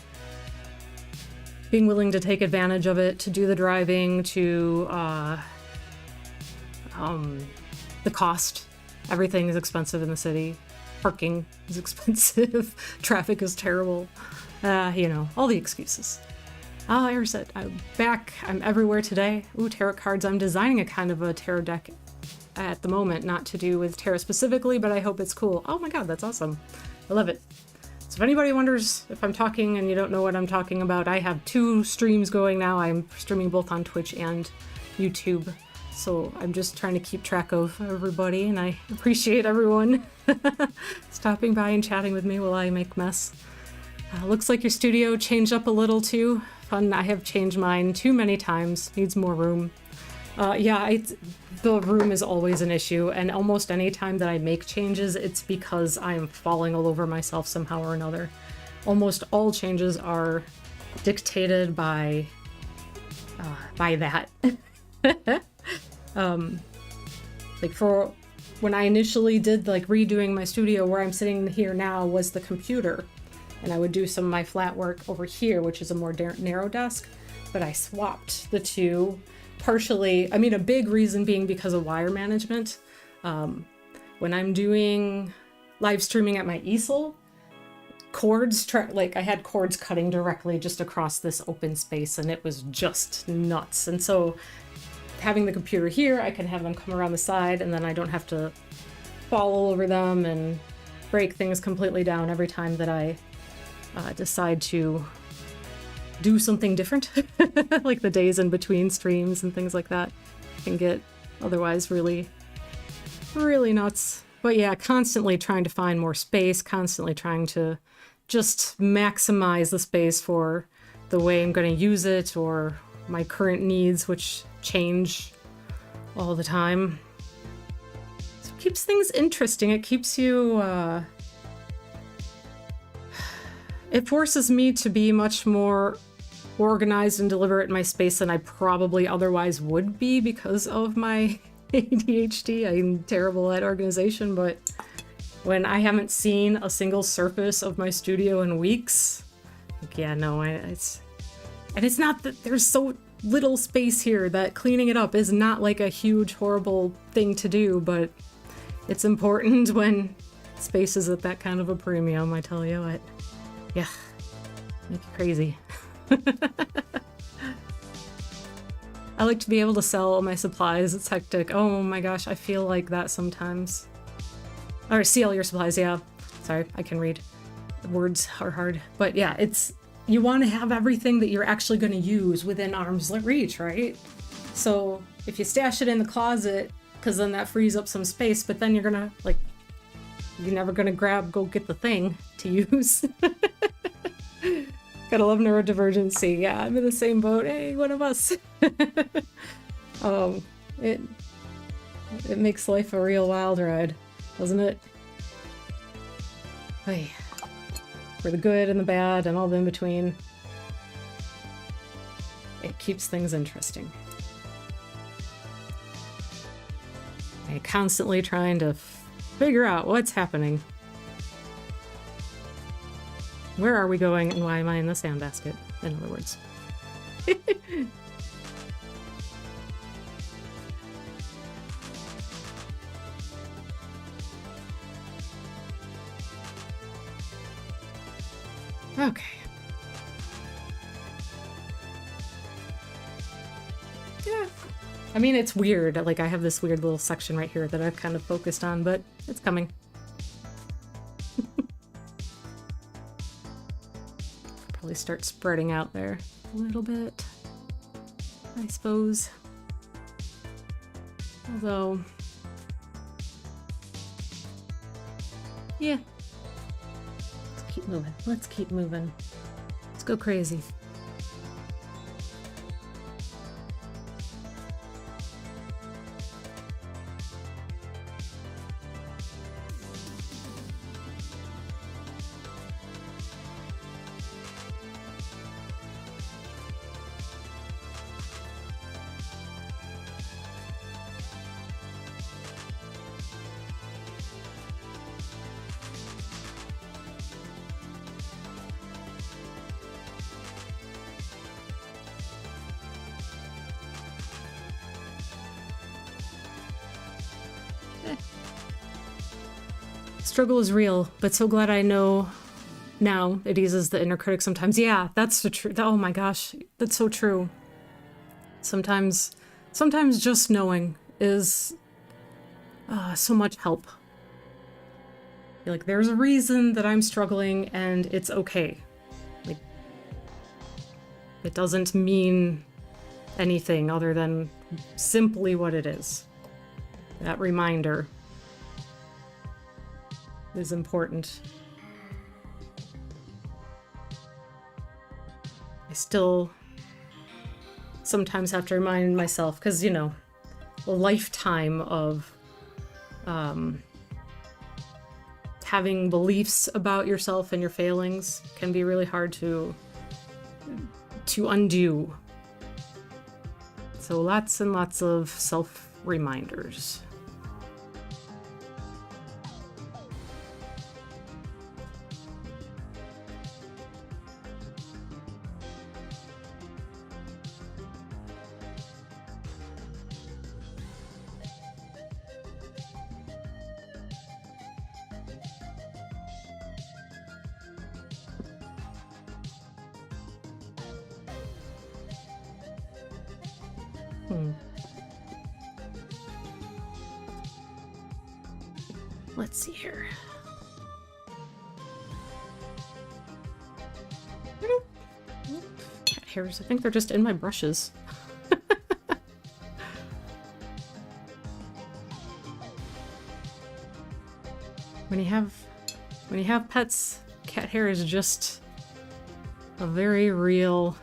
being willing to take advantage of it, to do the driving, to the cost. Everything is expensive in the city. Parking is expensive. Traffic is terrible. All the excuses. I already said, I'm back. I'm everywhere today. Ooh, tarot cards. I'm designing a kind of a tarot deck at the moment, not to do with tarot specifically, but I hope it's cool. Oh my god, that's awesome. I love it. So if anybody wonders if I'm talking and you don't know what I'm talking about, I have 2 streams going now. I'm streaming both on Twitch and YouTube. So I'm just trying to keep track of everybody, and I appreciate everyone stopping by and chatting with me while I make mess. Looks like your studio changed up a little too. Fun. I have changed mine too many times. Needs more room. The room is always an issue, and almost any time that I make changes, it's because I'm falling all over myself somehow or another. Almost all changes are dictated by that. Like for when I initially did like redoing my studio, where I'm sitting here now was the computer, and I would do some of my flat work over here, which is a more narrow desk, but I swapped the two. Partially, a big reason being because of wire management. When I'm doing live streaming at my easel, I had cords cutting directly just across this open space, and it was just nuts. And so having the computer here, I can have them come around the side, and then I don't have to fall all over them and break things completely down every time that I decide to do something different. Like the days in between streams and things like that can get otherwise really, really nuts. But yeah, constantly trying to find more space, constantly trying to just maximize the space for the way I'm going to use it or my current needs, which change all the time. keeps things interesting. It keeps you, it forces me to be much more organized and deliberate in my space than I probably otherwise would be because of my ADHD. I'm terrible at organization, but when I haven't seen a single surface of my studio in weeks, like, yeah, no, it's not that there's so little space here that cleaning it up is not like a huge, horrible thing to do, but it's important when space is at that kind of a premium, I tell you what. Yeah, make you crazy. I like to be able to sell all my supplies. It's hectic. Oh my gosh, I feel like that sometimes. Or see all your supplies, yeah. Sorry, I can read. The words are hard. But yeah, it's, you want to have everything that you're actually going to use within arm's reach, right? So if you stash it in the closet, because then that frees up some space, but then you're gonna, like, you're never gonna go get the thing to use. Gotta love neurodivergency. Yeah, I'm in the same boat. Hey, one of us. It makes life a real wild ride, doesn't it? Hey, for the good and the bad and all the in between. It keeps things interesting. I'm constantly trying to figure out what's happening. Where are we going and why am I in the sandbasket? In other words. Okay. Yeah. I mean, it's weird. Like, I have this weird little section right here that I've kind of focused on, but it's coming. Probably start spreading out there a little bit, I suppose. Although, yeah. Let's keep moving. Let's keep moving. Let's go crazy. Struggle is real, but so glad I know now it eases the inner critic sometimes. Yeah, that's the truth. Oh my gosh, that's so true. Sometimes just knowing is so much help. You're like, there's a reason that I'm struggling and it's okay. Like, it doesn't mean anything other than simply what it is. That reminder is important. I still sometimes have to remind myself, because, you know, a lifetime of having beliefs about yourself and your failings can be really hard to undo. So lots and lots of self-reminders. Let's see here. Cat hairs, I think they're just in my brushes. When you have pets, cat hair is just a very real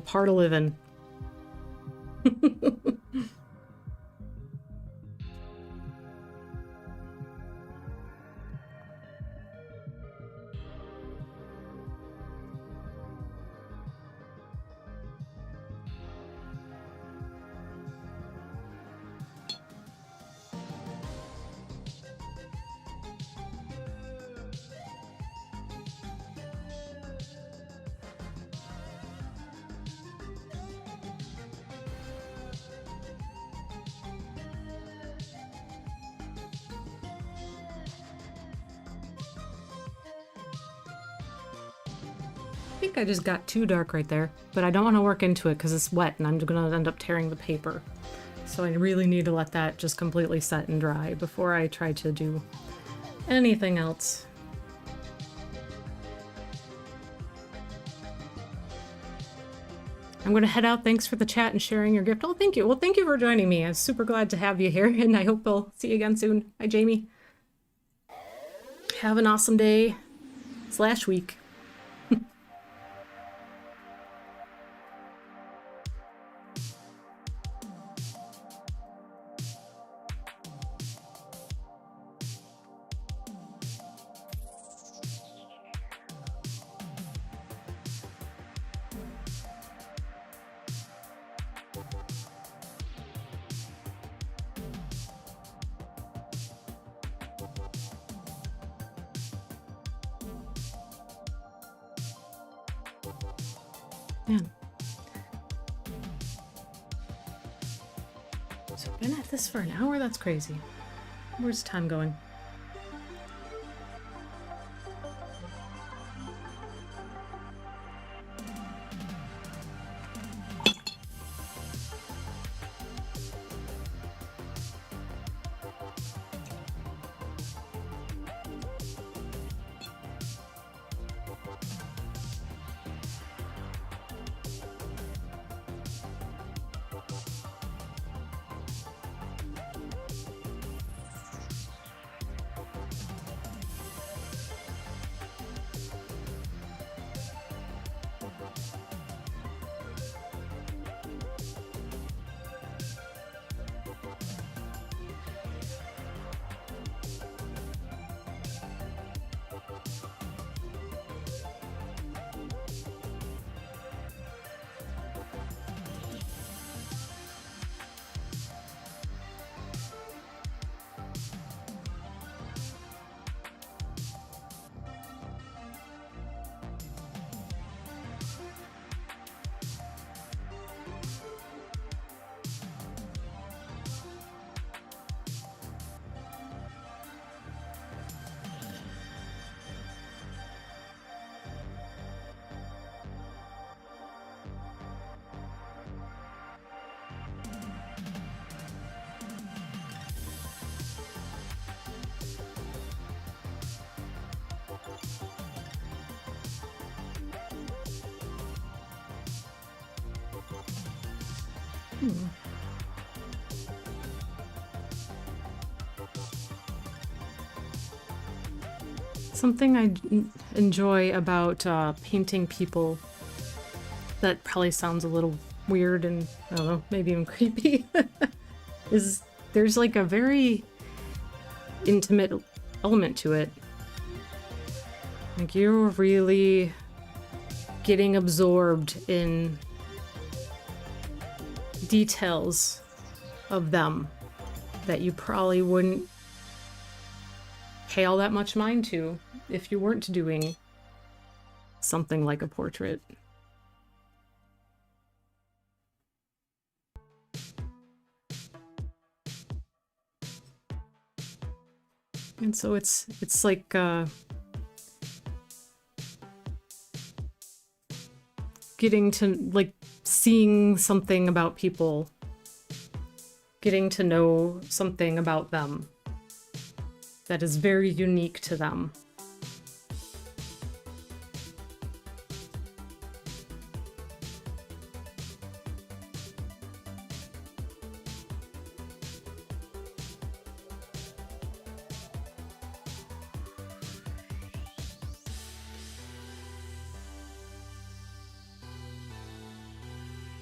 part of living. I think I just got too dark right there, but I don't want to work into it because it's wet and I'm going to end up tearing the paper. So I really need to let that just completely set and dry before I try to do anything else. I'm going to head out. Thanks for the chat and sharing your gift. Oh, thank you. Well, thank you for joining me. I'm super glad to have you here, and I hope we'll see you again soon. Hi, Jamie. Have an awesome day / week. Man. So I've been at this for an hour? That's crazy. Where's time going? Something I enjoy about painting people that probably sounds a little weird and, I don't know, maybe even creepy, is there's like a very intimate element to it. Like you're really getting absorbed in details of them that you probably wouldn't pay all that much mind to if you weren't doing something like a portrait. And so it's like getting to, like, seeing something about people, getting to know something about them that is very unique to them.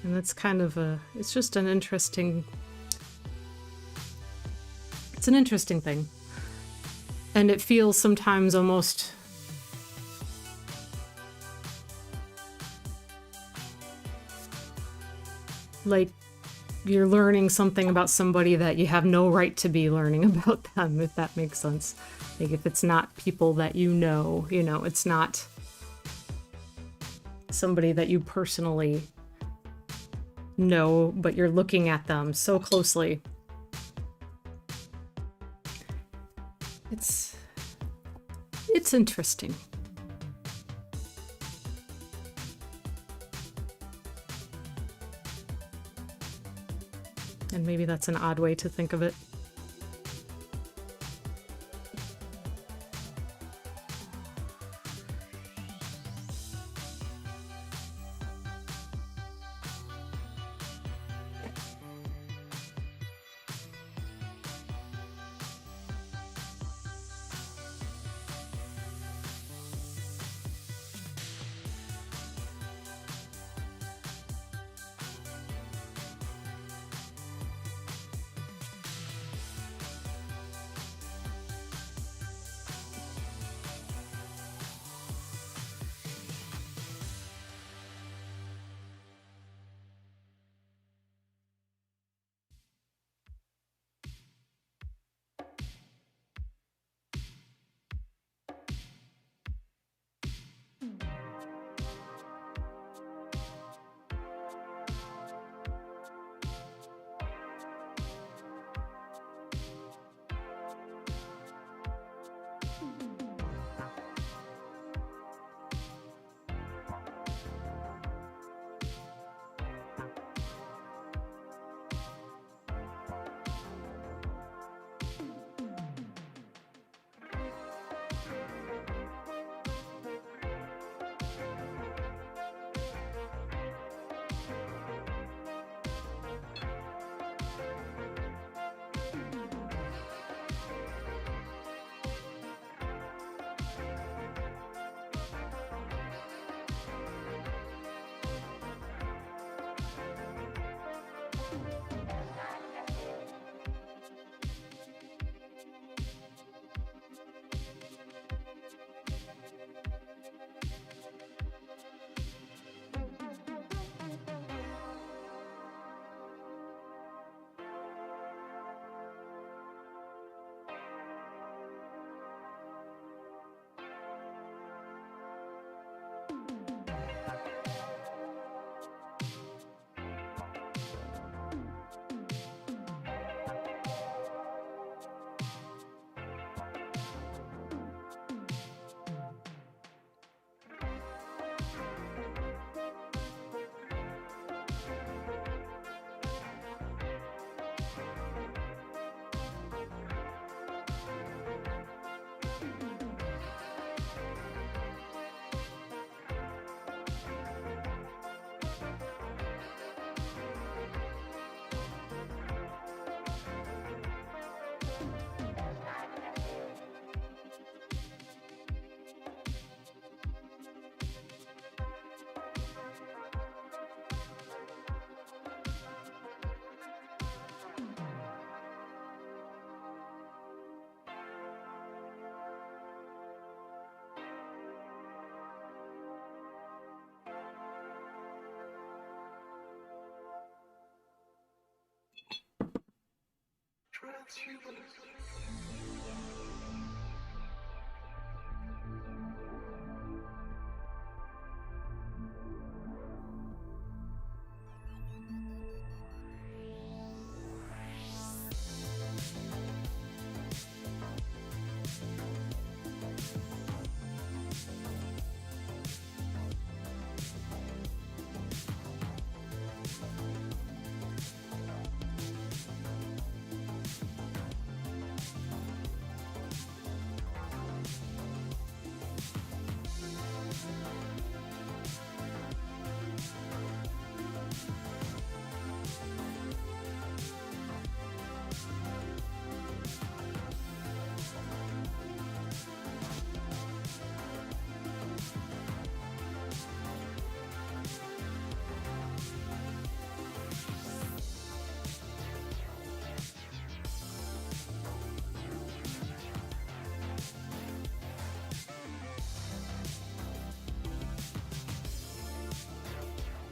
And that's kind of it's just an interesting, it's an interesting thing. And it feels sometimes almost like you're learning something about somebody that you have no right to be learning about them, if that makes sense. Like if it's not people that you know, it's not somebody that you personally know, but you're looking at them so closely. It's interesting. And maybe that's an odd way to think of it.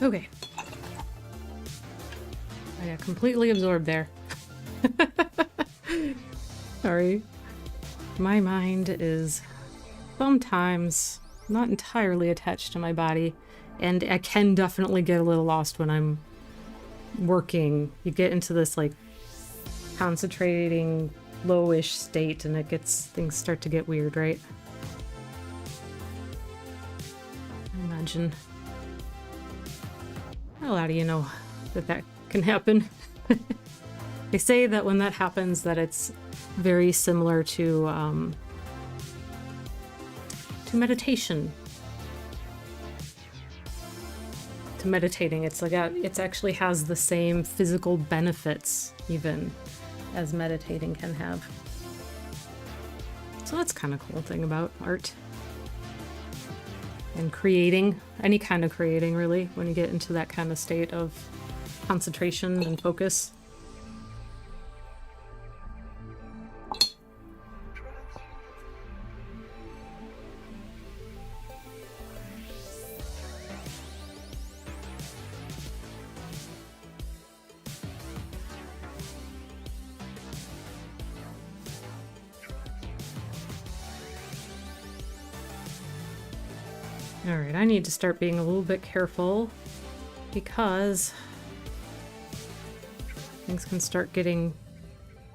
Okay. I got completely absorbed there. Sorry. My mind is sometimes not entirely attached to my body, and I can definitely get a little lost when I'm working. You get into this like concentrating lowish state and things start to get weird, right? I imagine a lot of you know that can happen. They say that when that happens, that it's very similar to meditation. To meditating, it's like it actually has the same physical benefits even as meditating can have. So that's kind of cool thing about art and creating, any kind of creating really, when you get into that kind of state of concentration and focus. All right, I need to start being a little bit careful because things can start getting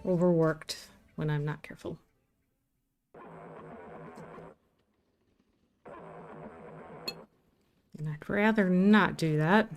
overworked when I'm not careful. And I'd rather not do that.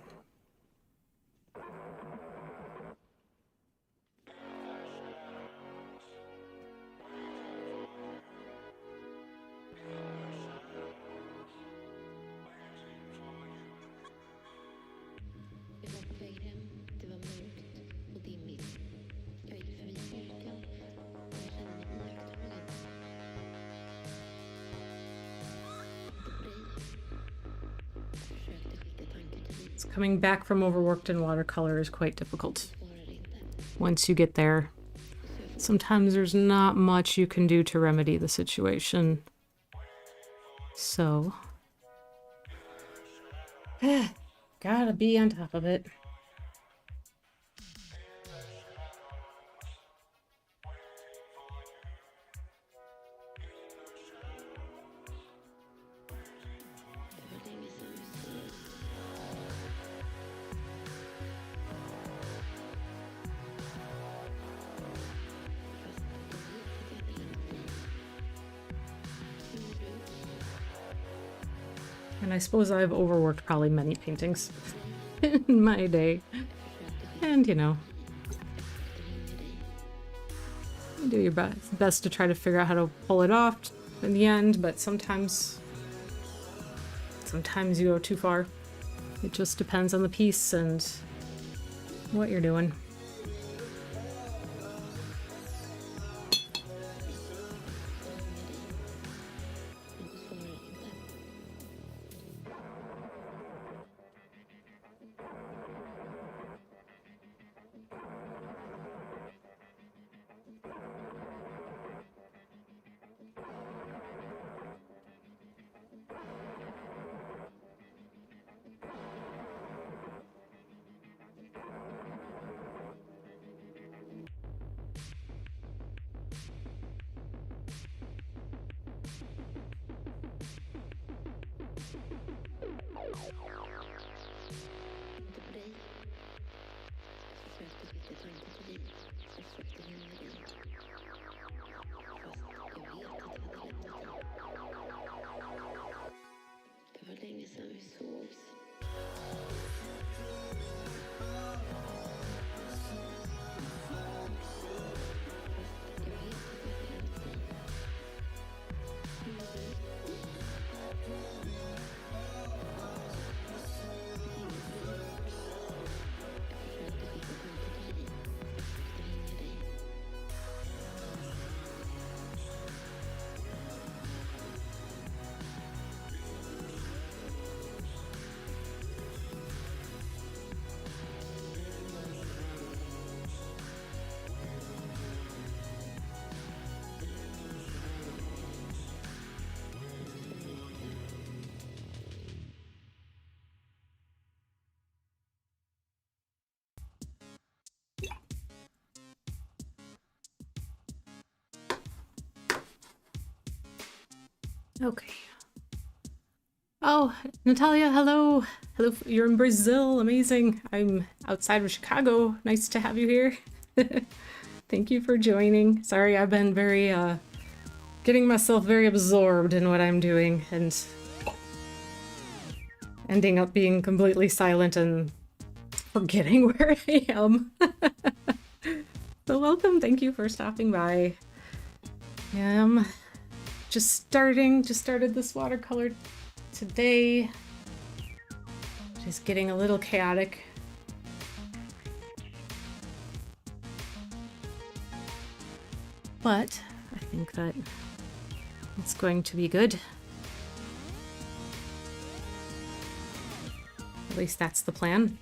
Coming back from overworked in watercolor is quite difficult. Once you get there, sometimes there's not much you can do to remedy the situation. So, gotta be on top of it. And I suppose I've overworked probably many paintings in my day. And, you know, you do your best to try to figure out how to pull it off in the end, but sometimes you go too far. It just depends on the piece and what you're doing. Okay. Oh, Natalia, hello. Hello, you're in Brazil. Amazing. I'm outside of Chicago. Nice to have you here. Thank you for joining. Sorry, I've been very, getting myself very absorbed in what I'm doing and ending up being completely silent and forgetting where I am. So welcome, thank you for stopping by. Just started this watercolor today. Just getting a little chaotic. But I think that it's going to be good. At least that's the plan.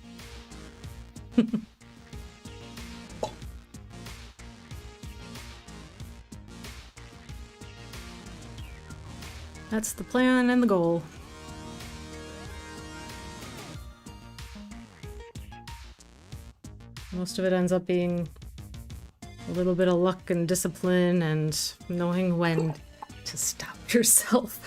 That's the plan and the goal. Most of it ends up being a little bit of luck and discipline and knowing when to stop yourself.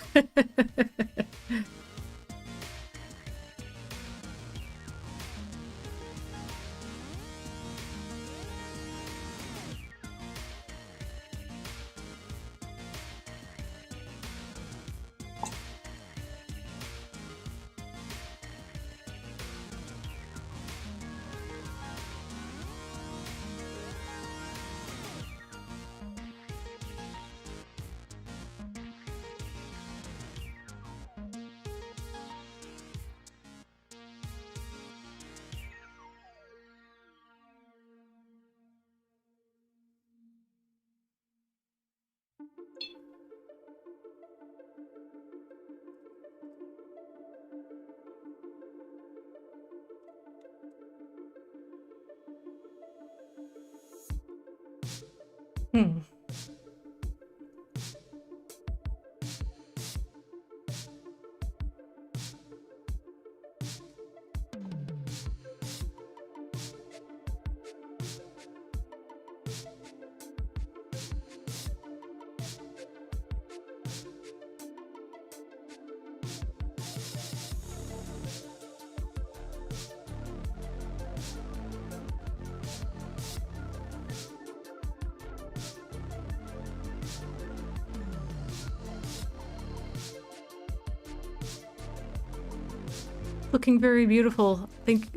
Looking very beautiful.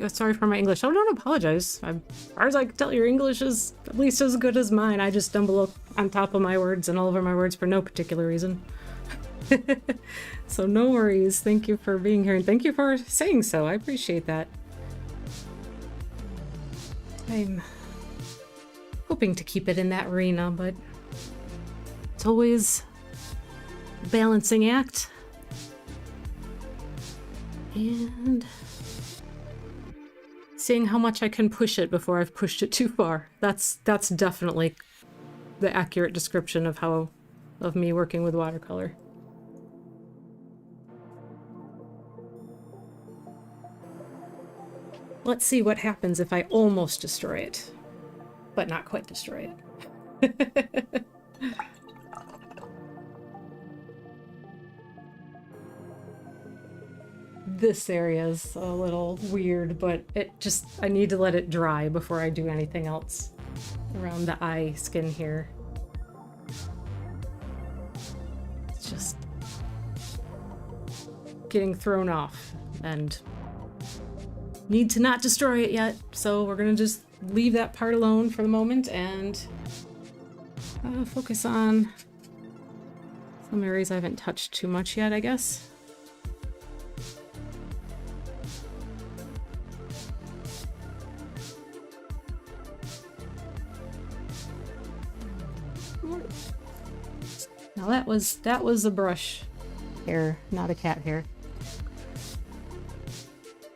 Sorry for my English. Oh, don't apologize. As far as I can tell, your English is at least as good as mine. I just stumble on top of my words and all over my words for no particular reason. So no worries. Thank you for being here and thank you for saying so. I appreciate that. I'm hoping to keep it in that arena, but it's always a balancing act. And seeing how much I can push it before I've pushed it too far. That's definitely the accurate description of me working with watercolor. Let's see what happens if I almost destroy it, but not quite destroy it. This area is a little weird, but I need to let it dry before I do anything else around the eye skin here. It's just getting thrown off and need to not destroy it yet, so we're gonna just leave that part alone for the moment and focus on some areas I haven't touched too much yet, I guess. Now that was a brush hair, not a cat hair.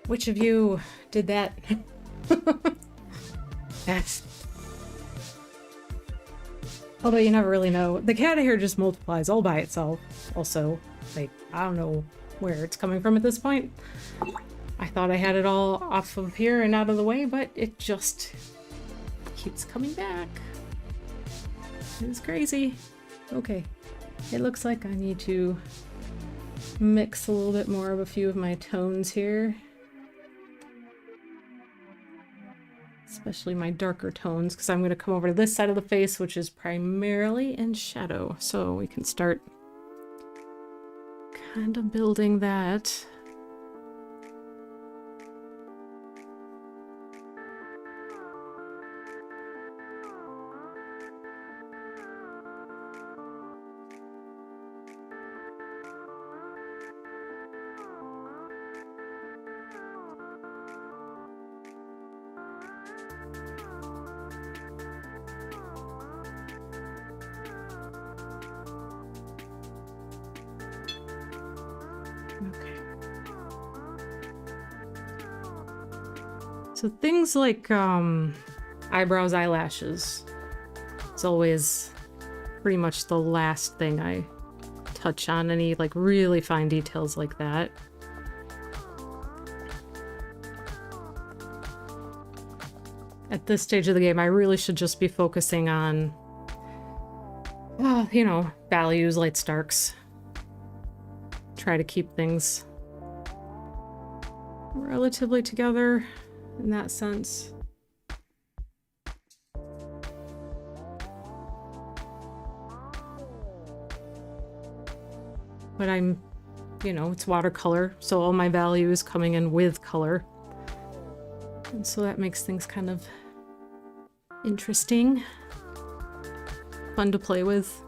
Which of you did that? Yes. Although you never really know. The cat hair just multiplies all by itself. Also, like, I don't know where it's coming from at this point. I thought I had it all off of here and out of the way, but it just keeps coming back. It's crazy. Okay. It looks like I need to mix a little bit more of a few of my tones here. Especially my darker tones, because I'm going to come over to this side of the face, which is primarily in shadow. So we can start kind of building that. So things like eyebrows, eyelashes. It's always pretty much the last thing I touch on, any like really fine details like that. At this stage of the game, I really should just be focusing on, you know, values, lights, darks. Try to keep things relatively together in that sense. But I'm, you know, it's watercolor, so all my value is coming in with color. And so that makes things kind of interesting, fun to play with,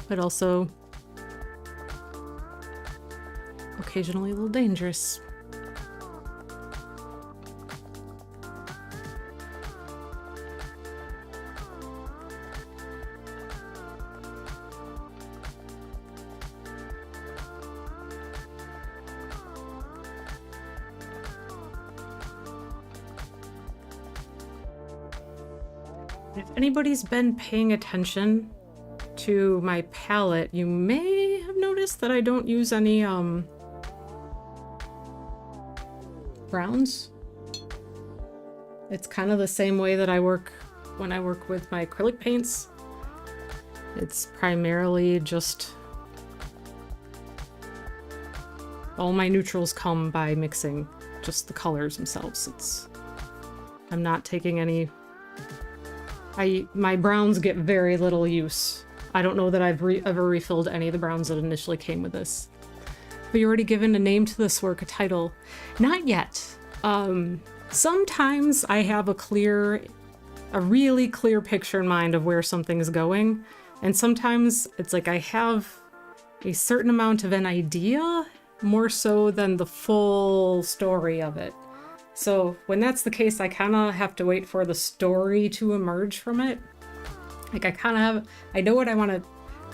but also occasionally a little dangerous. If anybody's been paying attention to my palette, you may have noticed that I don't use any browns. It's kind of the same way that I work when I work with my acrylic paints. It's primarily just all my neutrals come by mixing just the colors themselves. I'm not taking any. My browns get very little use. I don't know that I've ever refilled any of the browns that initially came with this. Have you already given a name to this work, a title? Not yet. Sometimes I have a really clear picture in mind of where something's going, and sometimes it's like I have a certain amount of an idea, more so than the full story of it. So when that's the case, I kind of have to wait for the story to emerge from it. Like I know what I want to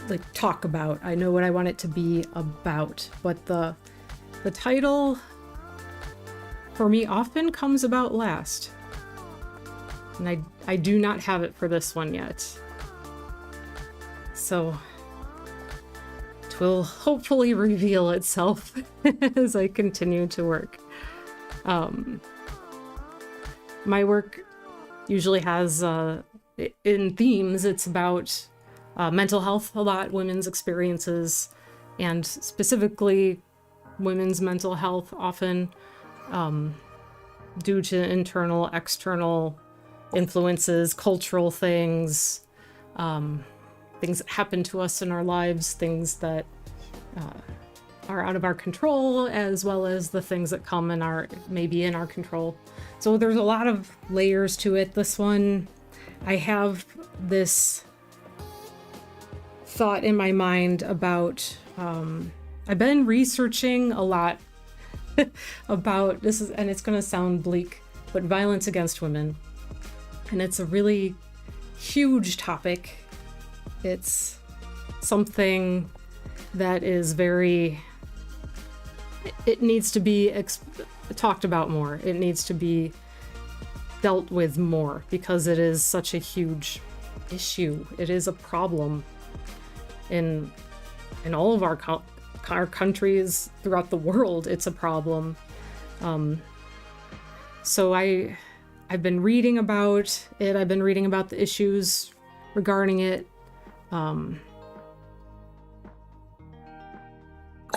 like talk about. I know what I want it to be about, but the title for me often comes about last. And I do not have it for this one yet. So it will hopefully reveal itself as I continue to work. My work usually has, in themes, it's about mental health a lot, women's experiences, and specifically women's mental health, often due to internal, external influences, cultural things, things that happen to us in our lives, things that are out of our control, as well as the things that come and maybe in our control. So there's a lot of layers to it. This one, I have this thought in my mind about, I've been researching a lot about this, and it's going to sound bleak, but violence against women. And it's a really huge topic. It's something that is it needs to be talked about more. It needs to be dealt with more because it is such a huge issue. It is a problem in all of our countries throughout the world. It's a problem. So I've been reading about it. I've been reading about the issues regarding it.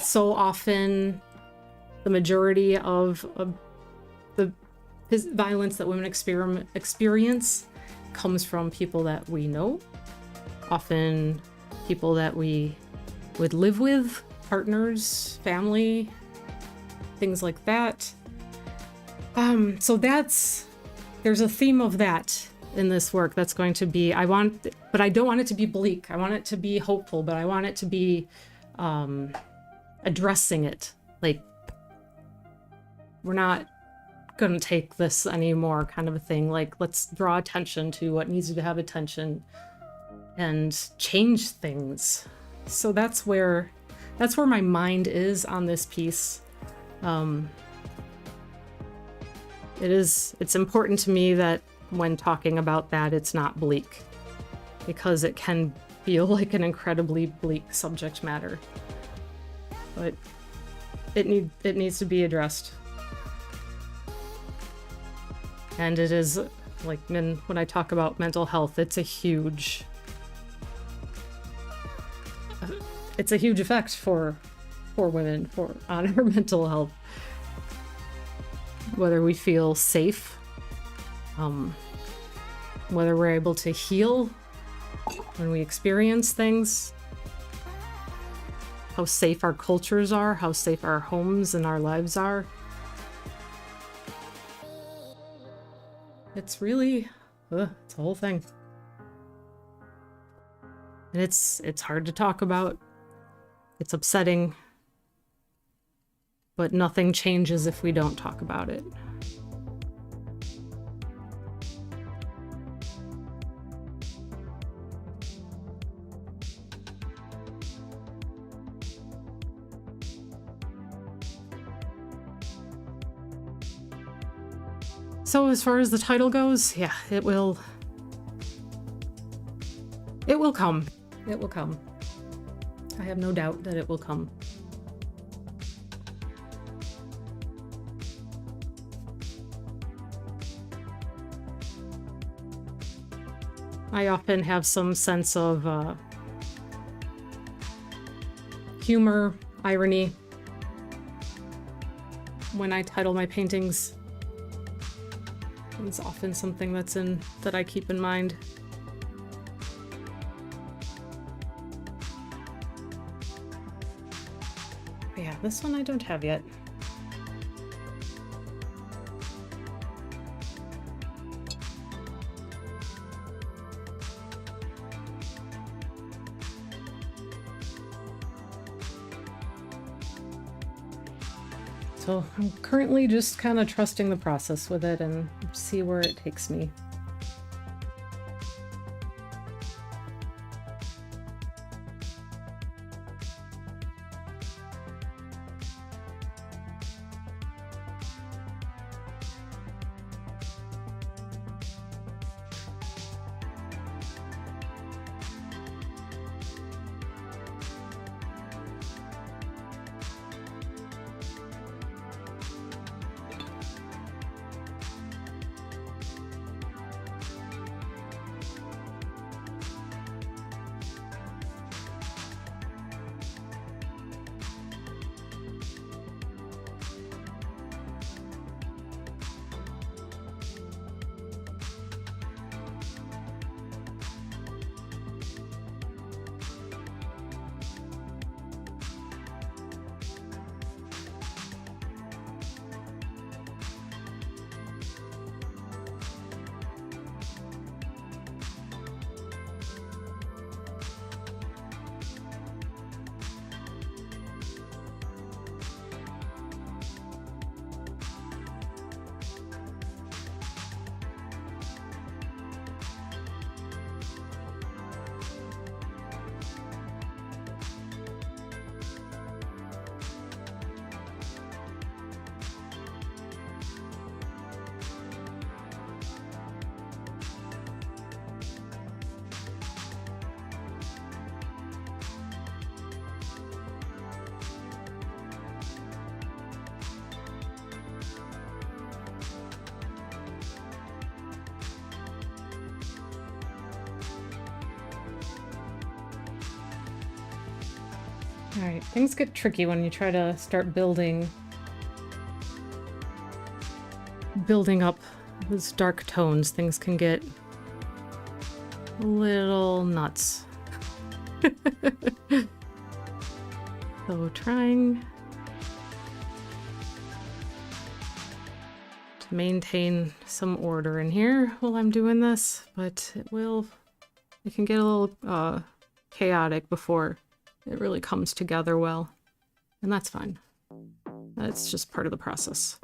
So often the majority of the violence that women experience comes from people that we know, often people that we would live with, partners, family, things like that. So there's a theme of that in this work that's going to be, but I don't want it to be bleak. I want it to be hopeful, but I want it to be addressing it. Like, we're not gonna take this anymore, kind of a thing. Like, let's draw attention to what needs to have attention and change things. So that's where my mind is on this piece. it's important to me that when talking about that, it's not bleak, because it can feel like an incredibly bleak subject matter. But it needs to be addressed. And it is, like, when I talk about mental health, it's a huge effect for women, on our mental health. Whether we feel safe, whether we're able to heal when we experience things, how safe our cultures are, how safe our homes and our lives are. It's really, it's a whole thing. And it's hard to talk about. It's upsetting. But nothing changes if we don't talk about it. So as far as the title goes, yeah, it will come. It will come. I have no doubt that it will come. I often have some sense of humor, irony when I title my paintings. It's often something that I keep in mind. But yeah, this one I don't have yet. So I'm currently just kind of trusting the process with it and see where it takes me. Alright, things get tricky when you try to start building up those dark tones. Things can get a little nuts. So trying to maintain some order in here while I'm doing this, but it can get a little chaotic before it really comes together well, and that's fine. That's just part of the process.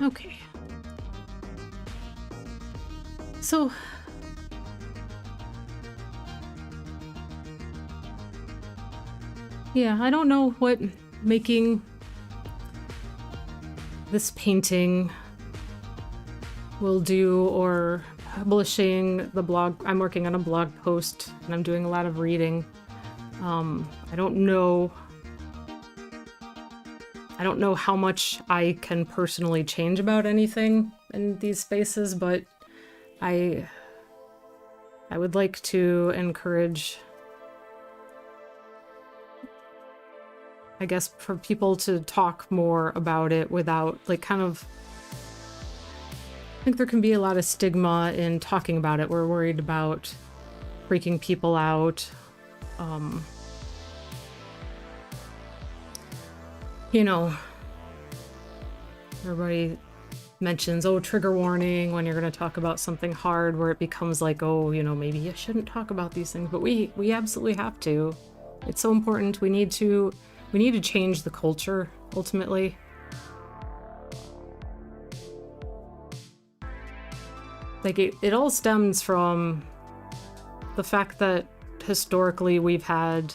Okay. So, yeah, I don't know what making this painting will do, or publishing the blog. I'm working on a blog post and I'm doing a lot of reading. I don't know how much I can personally change about anything in these spaces, but I would like to encourage, I guess, for people to talk more about it without, like, kind of, I think there can be a lot of stigma in talking about it. We're worried about freaking people out. You know, everybody mentions, oh, trigger warning when you're going to talk about something hard, where it becomes like, oh, you know, maybe you shouldn't talk about these things, but we absolutely have to. It's so important. We need to change the culture, ultimately. Like, it all stems from the fact that historically we've had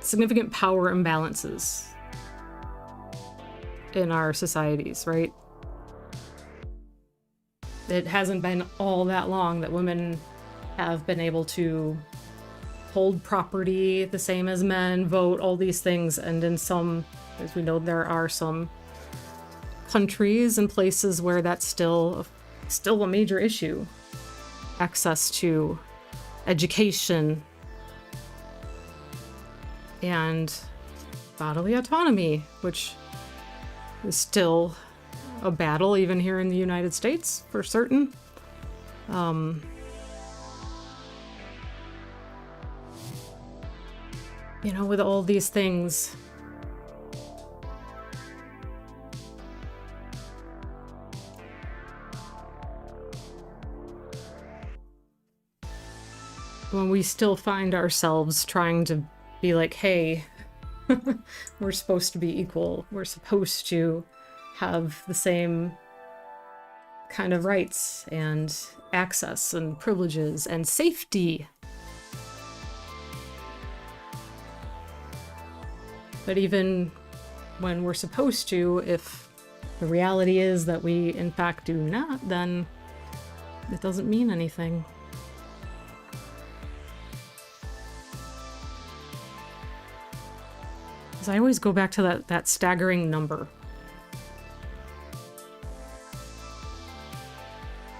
significant power imbalances in our societies, right? It hasn't been all that long that women have been able to hold property the same as men, vote, all these things, and in some, as we know, there are some countries and places where that's still a major issue. Access to education and bodily autonomy, which is still a battle even here in the United States, for certain. You know, with all these things, when we still find ourselves trying to be like, hey, we're supposed to be equal, we're supposed to have the same kind of rights and access and privileges and safety. But even when we're supposed to, if the reality is that we in fact do not, then it doesn't mean anything. Because I always go back to that staggering number.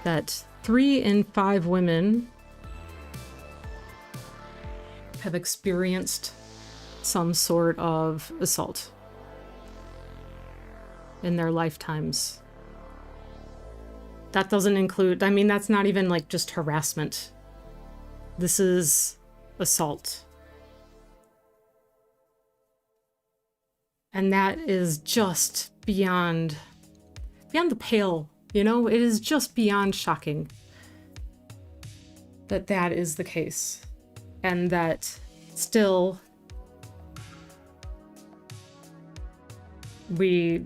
That 3 in 5 women have experienced some sort of assault in their lifetimes. That doesn't include, I mean, that's not even like just harassment. This is assault. And that is just beyond the pale, you know? It is just beyond shocking that that is the case. And that still we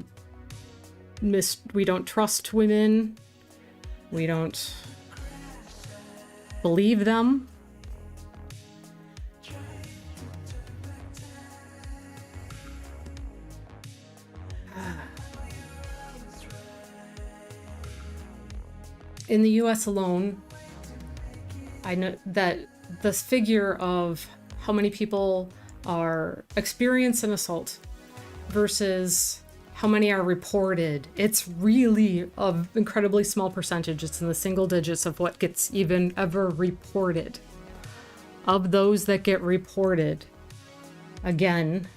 don't trust women. We don't believe them. In the US alone, I know that the figure of how many people are experience an assault versus how many are reported, it's really an incredibly small percentage. It's in the single digits of what gets even ever reported. Of those that get reported, again,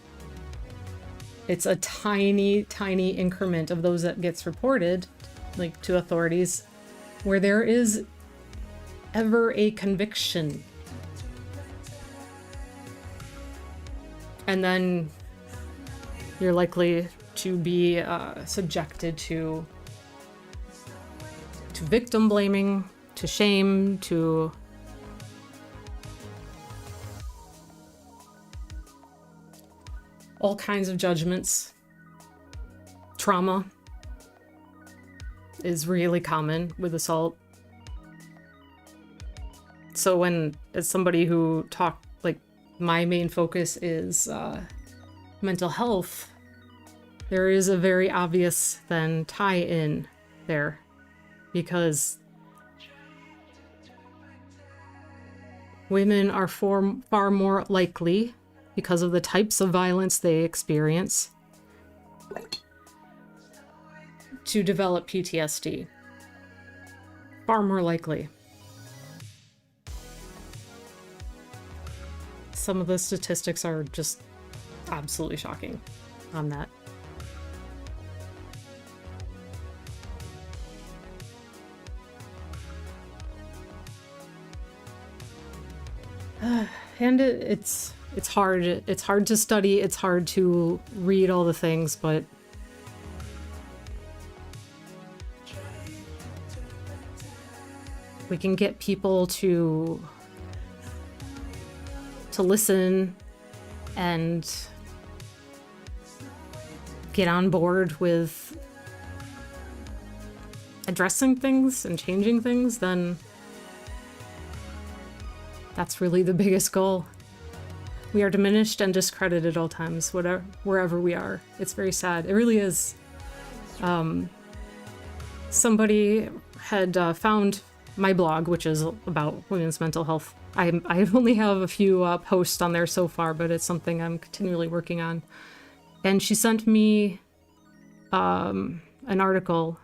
it's a tiny, tiny increment of those that gets reported, like, to authorities, where there is ever a conviction. And then you're likely to be subjected to victim blaming, to shame, to all kinds of judgments, trauma, is really common with assault. So when, as somebody who my main focus is mental health, there is a very obvious then tie-in there, because women are far more likely, because of the types of violence they experience, to develop PTSD. Far more likely. Some of the statistics are just absolutely shocking on that. And it's hard. It's hard to study. It's hard to read all the things, but we can get people to listen and get on board with addressing things and changing things, then that's really the biggest goal. We are diminished and discredited all times, wherever we are. It's very sad. It really is. Somebody had found my blog, which is about women's mental health. I only have a few posts on there so far, but it's something I'm continually working on. And she sent me an article.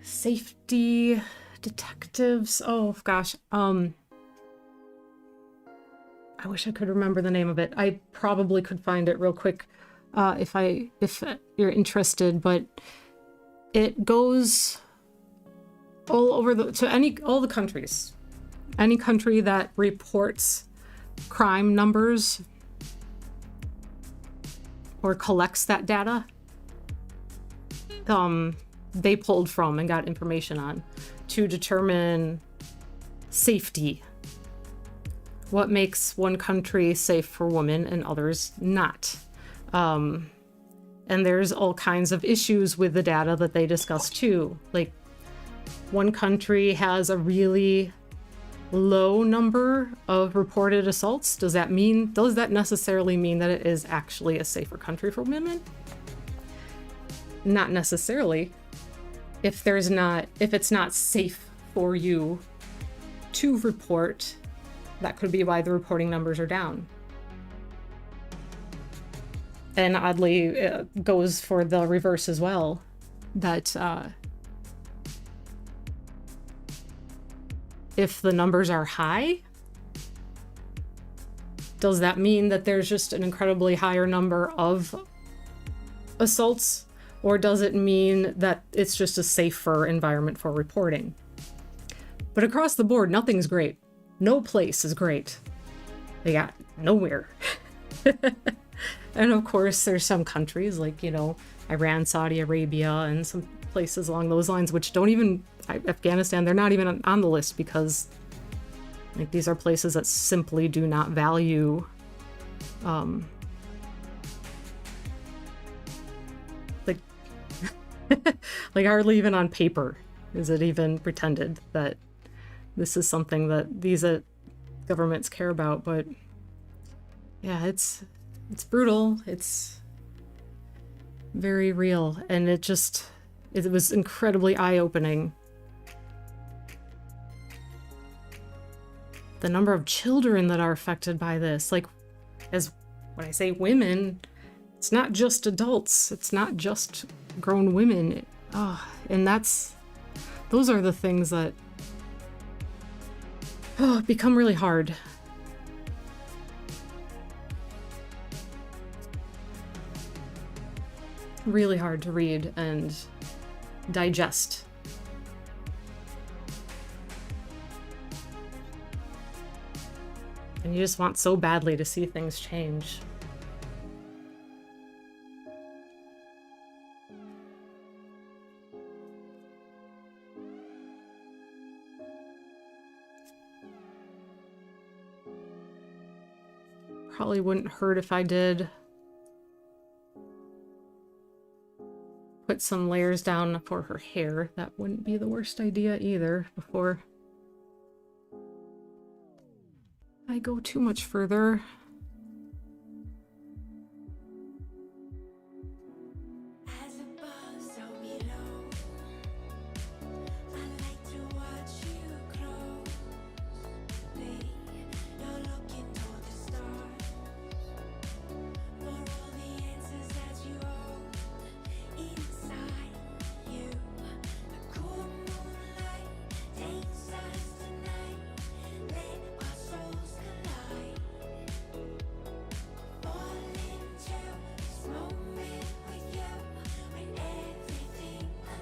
Safety detectives. Oh gosh. I wish I could remember the name of it. I probably could find it real quick if you're interested, but it goes all over all the countries. Any country that reports crime numbers or collects that data, they pulled from and got information on to determine safety. What makes one country safe for women and others not? And there's all kinds of issues with the data that they discuss too. Like, one country has a really low number of reported assaults. Does that necessarily mean that it is actually a safer country for women? Not necessarily. If it's not safe for you to report, that could be why the reporting numbers are down. And oddly, it goes for the reverse as well, that if the numbers are high, does that mean that there's just an incredibly higher number of assaults? Or does it mean that it's just a safer environment for reporting? But across the board, nothing's great. No place is great. They got nowhere. And of course, there's some countries like, Iran, Saudi Arabia, and some places along those lines, which don't even, Afghanistan, they're not even on the list, because these are places that simply do not value like hardly even on paper is it even pretended that this is something that these governments care about. But yeah, it's brutal. It's very real, and it was incredibly eye-opening. The number of children that are affected by this, when I say women, it's not just adults, it's not just grown women. And those are the things that become really hard. Really hard to read and digest. And you just want so badly to see things change. Probably wouldn't hurt if I did put put some layers down for her hair. That wouldn't be the worst idea either before I go too much further.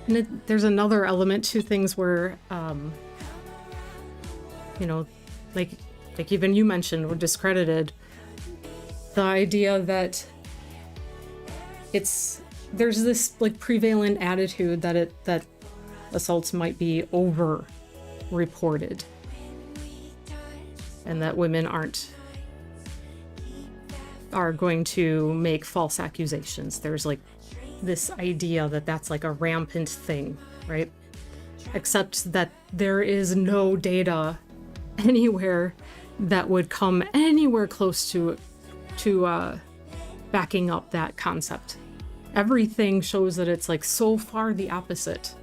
And there's another element to things where, you know, like even you mentioned, were discredited. The idea that there's this like prevalent attitude that assaults might be over-reported, and that women are going to make false accusations. There's like this idea that that's like a rampant thing, right? Except that there is no data anywhere that would come anywhere close to backing up that concept. Everything shows that it's like so far the opposite.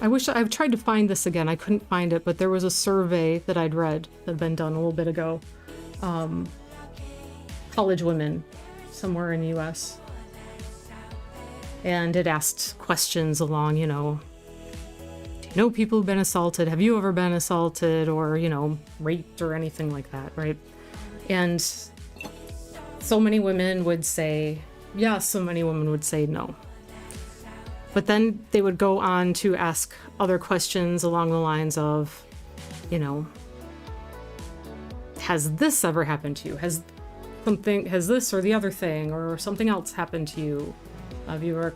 I've tried to find this again. I couldn't find it, but there was a survey that I'd read that had been done a little bit ago. College women somewhere in the US. And it asked questions along, you know, do you know people who've been assaulted? Have you ever been assaulted or, you know, raped or anything like that, right? And so many women would say yes, so many women would say no. But then they would go on to ask other questions along the lines of, you know, has this ever happened to you? Has this or the other thing or something else happened to you? Have you ever,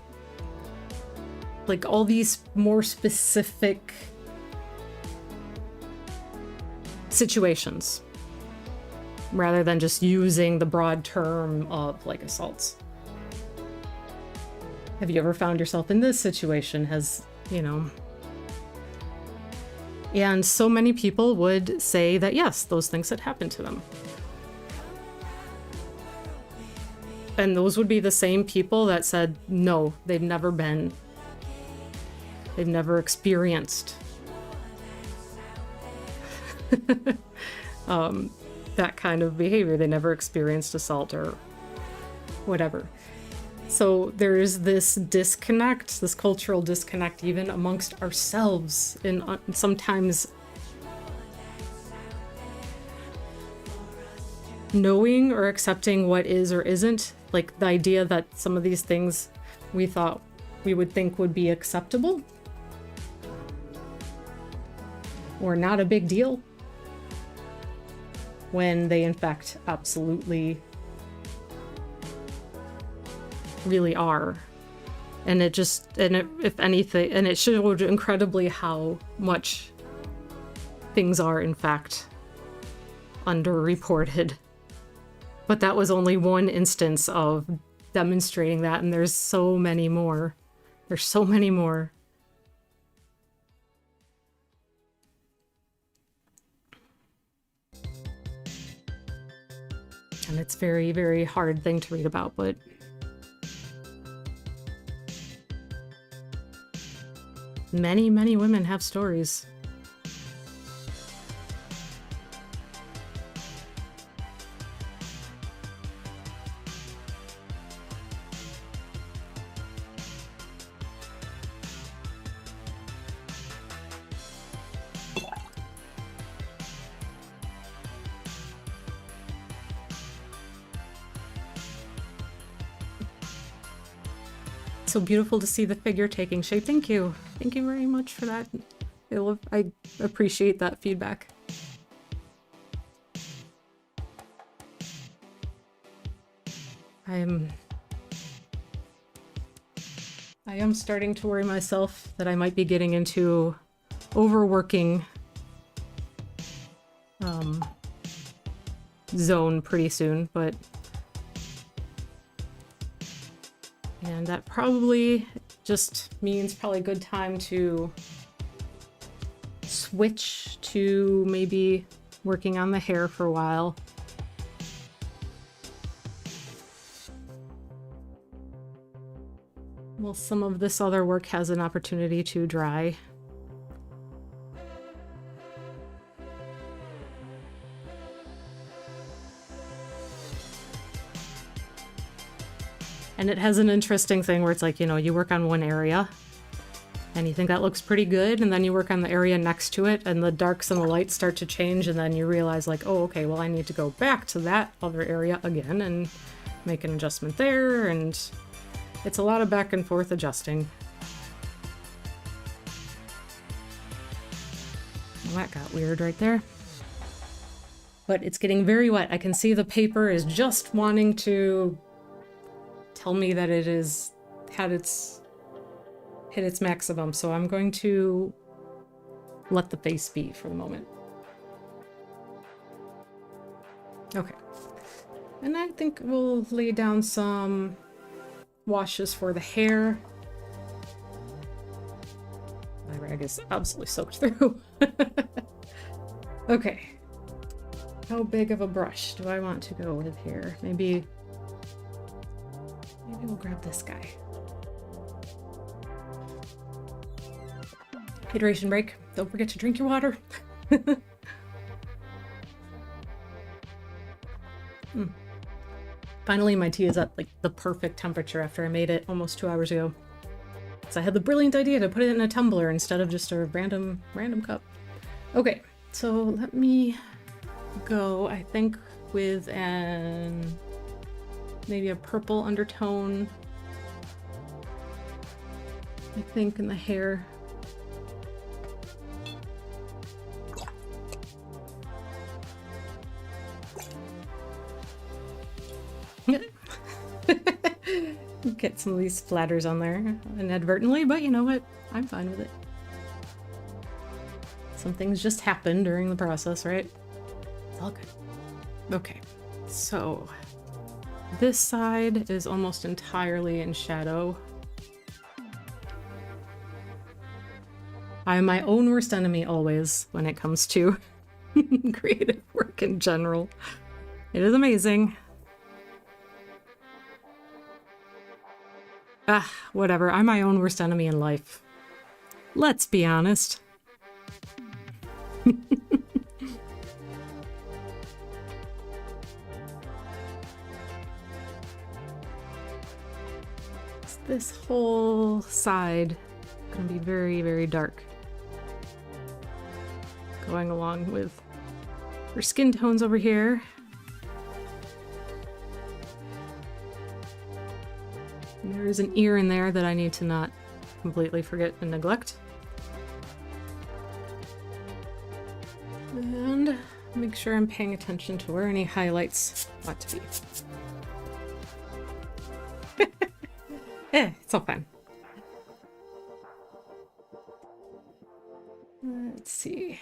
like all these more specific situations rather than just using the broad term of like assaults. Have you ever found yourself in this situation? And so many people would say that yes, those things had happened to them. And those would be the same people that said, no, they've never experienced that kind of behavior. They never experienced assault or whatever. So there is this disconnect, this cultural disconnect, even amongst ourselves, and sometimes knowing or accepting what is or isn't, like the idea that some of these things we thought we would think would be acceptable or not a big deal, when they in fact absolutely really are. And it showed incredibly how much things are in fact underreported. But that was only one instance of demonstrating that, and there's so many more. There's so many more. And it's a very, very hard thing to read about, but many, many women have stories. So beautiful to see the figure taking shape. Thank you. Thank you very much for that. I appreciate that feedback. I am starting to worry myself that I might be getting into overworking zone pretty soon, but... And that probably just means probably a good time to switch to maybe working on the hair for a while. Well, some of this other work has an opportunity to dry. And it has an interesting thing where it's like, you know, you work on one area and you think that looks pretty good, and then you work on the area next to it and the darks and the lights start to change, and then you realize like, oh, okay, well, I need to go back to that other area again and make an adjustment there, and it's a lot of back and forth adjusting. Well, that got weird right there. But it's getting very wet. I can see the paper is just wanting to tell me that it is hit its maximum, so I'm going to let the face be for the moment. Okay. And I think we'll lay down some washes for the hair. My rag is absolutely soaked through. Okay. How big of a brush do I want to go with here? Maybe we'll grab this guy. Hydration break. Don't forget to drink your water. Finally, my tea is at like the perfect temperature after I made it almost 2 hours ago. So I had the brilliant idea to put it in a tumbler instead of just a random cup. Okay, so let me go, I think, with maybe a purple undertone. I think in the hair. Get some of these splatters on there inadvertently, but you know what? I'm fine with it. Some things just happen during the process, right? It's all good. Okay, so this side is almost entirely in shadow. I am my own worst enemy always when it comes to creative work in general. It is amazing. Whatever. I'm my own worst enemy in life. Let's be honest. This whole side is going to be very, very dark. Going along with her skin tones over here. And there is an ear in there that I need to not completely forget and neglect. And make sure I'm paying attention to where any highlights ought to be. It's all fine. Let's see.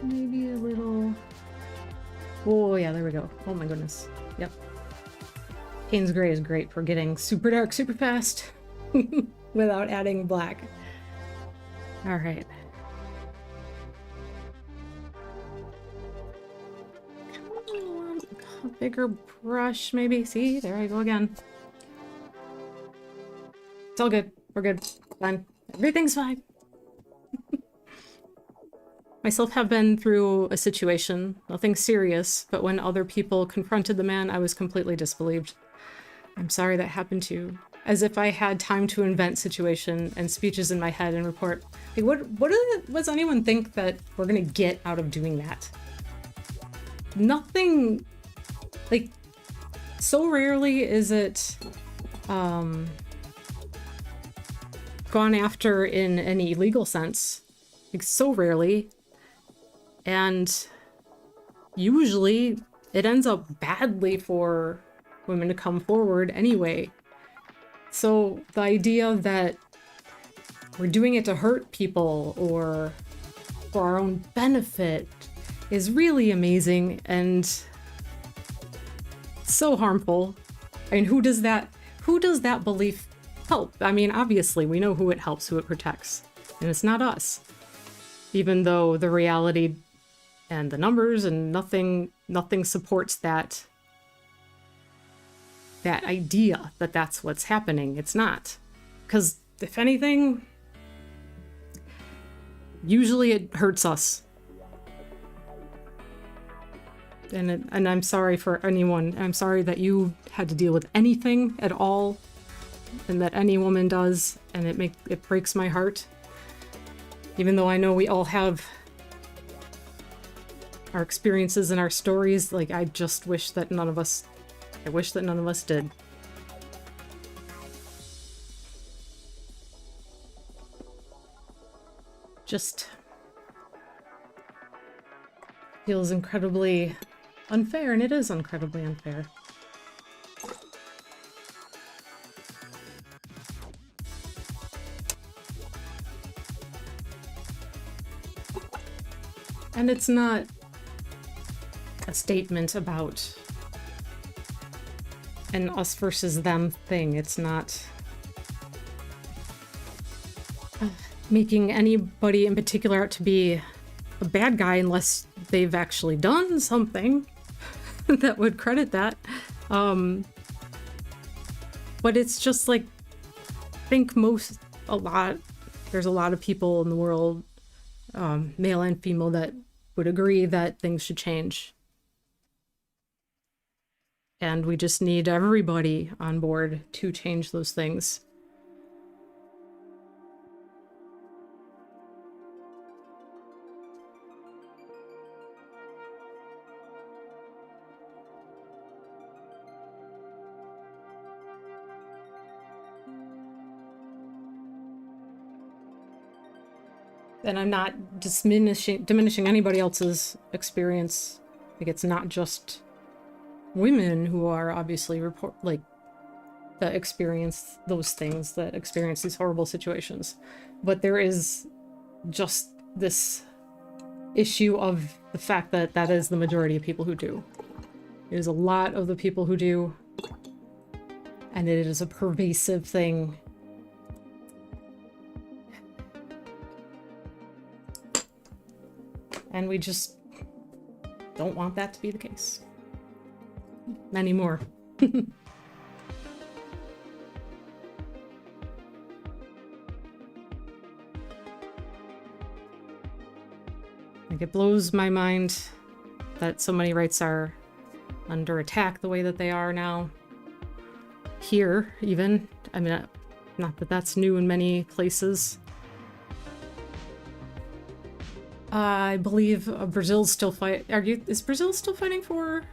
Maybe a little... Oh yeah, there we go. Oh my goodness. Yep. Payne's Gray is great for getting super dark super fast without adding black. All right. A bigger brush, maybe. See, there I go again. It's all good. We're good. Fine. Everything's fine. Myself have been through a situation, nothing serious, but when other people confronted the man, I was completely disbelieved. I'm sorry that happened to you. As if I had time to invent situation and speeches in my head and report. Like, what does anyone think that we're gonna get out of doing that? Nothing. Like, so rarely is it gone after in any legal sense. Like, so rarely. And usually it ends up badly for women to come forward anyway. So the idea that we're doing it to hurt people or for our own benefit is really amazing and so harmful. I mean, who does that belief help? I mean, obviously we know who it helps, who it protects, and it's not us. Even though the reality and the numbers and nothing supports that idea that that's what's happening. It's not. Because if anything, usually it hurts us. And I'm sorry for anyone. I'm sorry that you had to deal with anything at all, and that any woman does, and it breaks my heart. Even though I know we all have our experiences and our stories, like I wish that none of us did. Just feels incredibly unfair, and it is incredibly unfair. And it's not a statement about an us versus them thing. It's not making anybody in particular out to be a bad guy unless they've actually done something that would credit that. But it's just like, I think there's a lot of people in the world, male and female, that would agree that things should change. And we just need everybody on board to change those things. And I'm not diminishing anybody else's experience. Like, it's not just women who are obviously that experience those things, that experience these horrible situations. But there is just this issue of the fact that that is the majority of people who do. It is a lot of the people who do, and it is a pervasive thing. And we just don't want that to be the case anymore. Like, it blows my mind that so many rights are under attack the way that they are now. Here, even. I mean, not that that's new in many places. I believe Brazil's still is Brazil still fighting for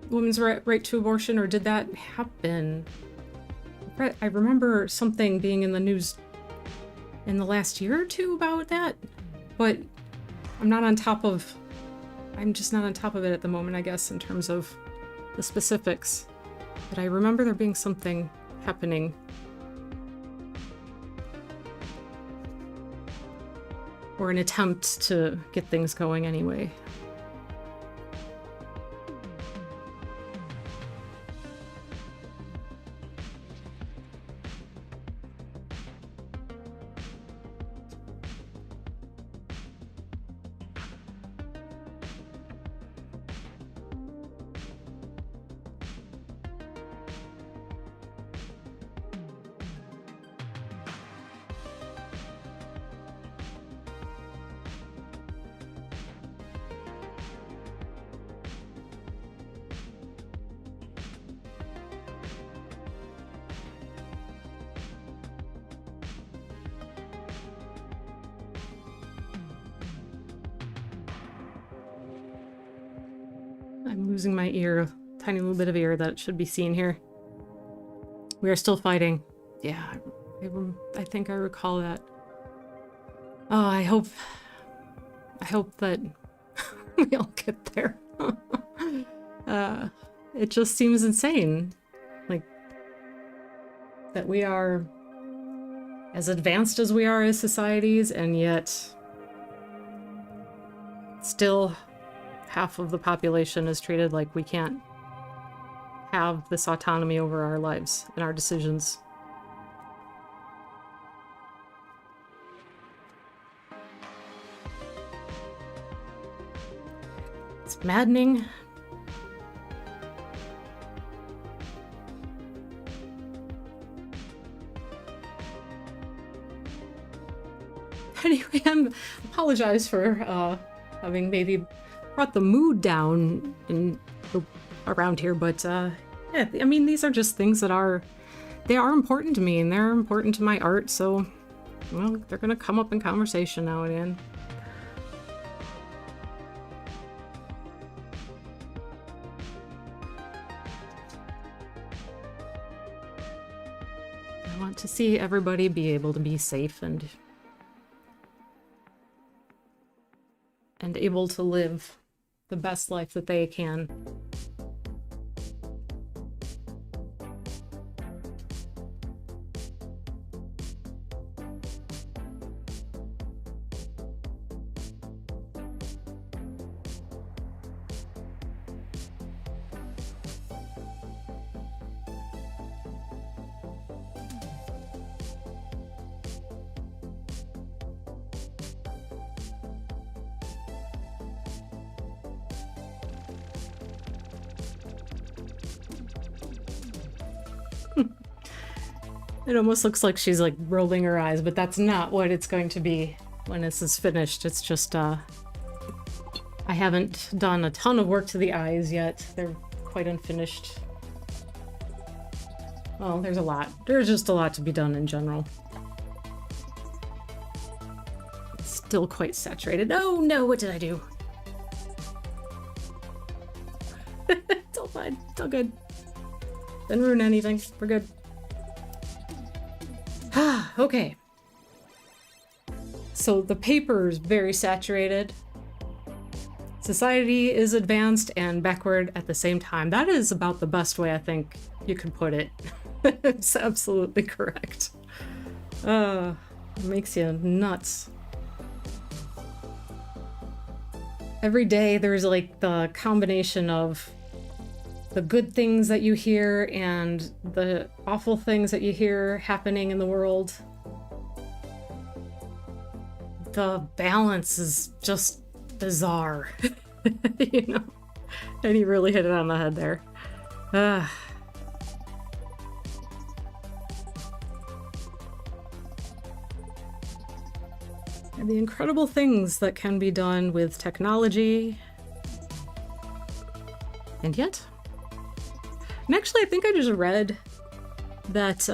women's right to abortion, or did that happen? I remember something being in the news in the last year or two about that, but I'm just not on top of it at the moment, I guess, in terms of the specifics. But I remember there being something happening. Or an attempt to get things going anyway. I'm losing my ear, a tiny little bit of ear that should be seen here. We are still fighting. Yeah, I think I recall that. Oh, I hope that we all get there. It just seems insane. Like, that we are as advanced as we are as societies, and yet still half of the population is treated like we can't have this autonomy over our lives and our decisions. It's maddening. Anyway, I apologize for having maybe brought the mood down around here, but yeah, I mean, these are just things that are important to me, and they're important to my art, so, well, they're gonna come up in conversation now and again. I want to see everybody be able to be safe and able to live the best life that they can. It almost looks like she's like rolling her eyes, but that's not what it's going to be when this is finished. It's just, I haven't done a ton of work to the eyes yet. They're quite unfinished. Well, there's a lot. There's just a lot to be done in general. It's still quite saturated. Oh no, what did I do? It's all fine. It's all good. Didn't ruin anything. We're good. Okay. So the paper is very saturated. Society is advanced and backward at the same time. That is about the best way I think you could put it. It's absolutely correct. It makes you nuts. Every day there's like the combination of the good things that you hear and the awful things that you hear happening in the world. The balance is just bizarre. You know? And you really hit it on the head there. And the incredible things that can be done with technology. And yet... And actually, I think I just read that,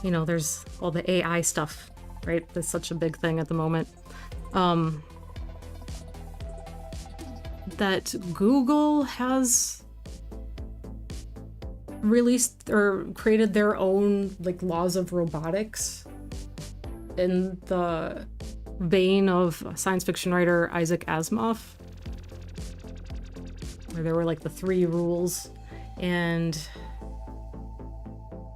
you know, there's all the AI stuff, right? That's such a big thing at the moment. That Google has released or created their own, like, laws of robotics in the vein of science fiction writer Isaac Asimov. Where there were like the 3 rules, and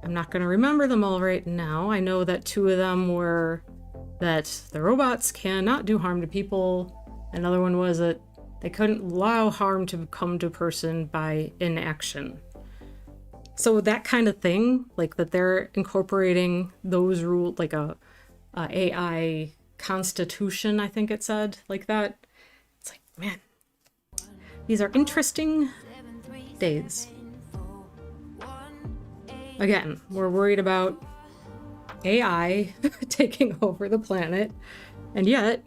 I'm not going to remember them all right now. I know that 2 of them were that the robots cannot do harm to people. Another one was that they couldn't allow harm to come to a person by inaction. So that kind of thing, like that they're incorporating those rules, like a AI constitution, I think it said, like that. It's like, man. These are interesting days. Again, we're worried about AI taking over the planet, and yet,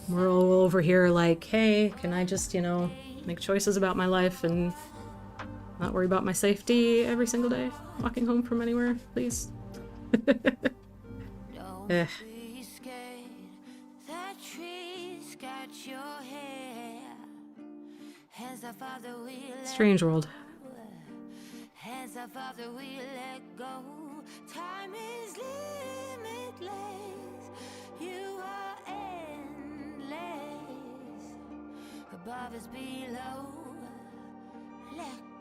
we're all over here like, hey, can I just, you know, make choices about my life and not worry about my safety every single day? Walking home from anywhere, please. Strange world. Time is limitless.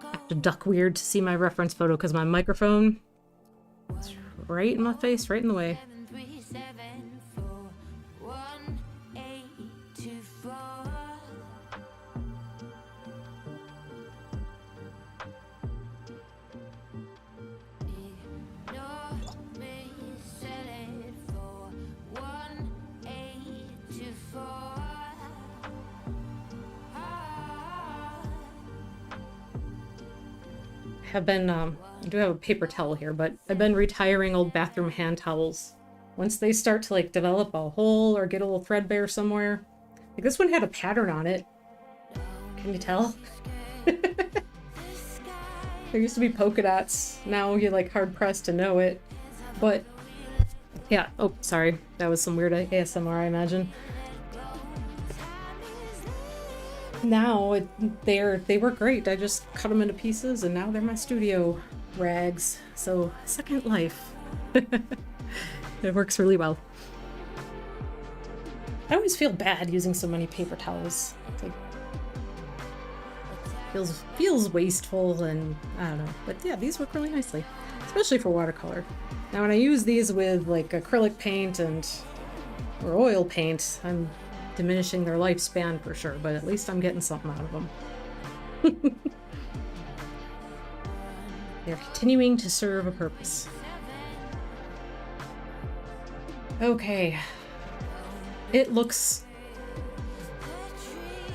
I have to duck weird to see my reference photo because my microphone is right in my face, right in the way. Have been, I do have a paper towel here, but I've been retiring old bathroom hand towels. Once they start to like develop a hole or get a little threadbare somewhere. Like this one had a pattern on it. Can you tell? There used to be polka dots. Now you're like hard pressed to know it. But yeah, oh, sorry. That was some weird ASMR, I imagine. Now they work great. I just cut them into pieces and now they're my studio rags. So second life. It works really well. I always feel bad using so many paper towels. It's like feels wasteful and I don't know. But yeah, these work really nicely, especially for watercolor. Now when I use these with like acrylic paint or oil paint, I'm diminishing their lifespan for sure, but at least I'm getting something out of them. They're continuing to serve a purpose. Okay. It looks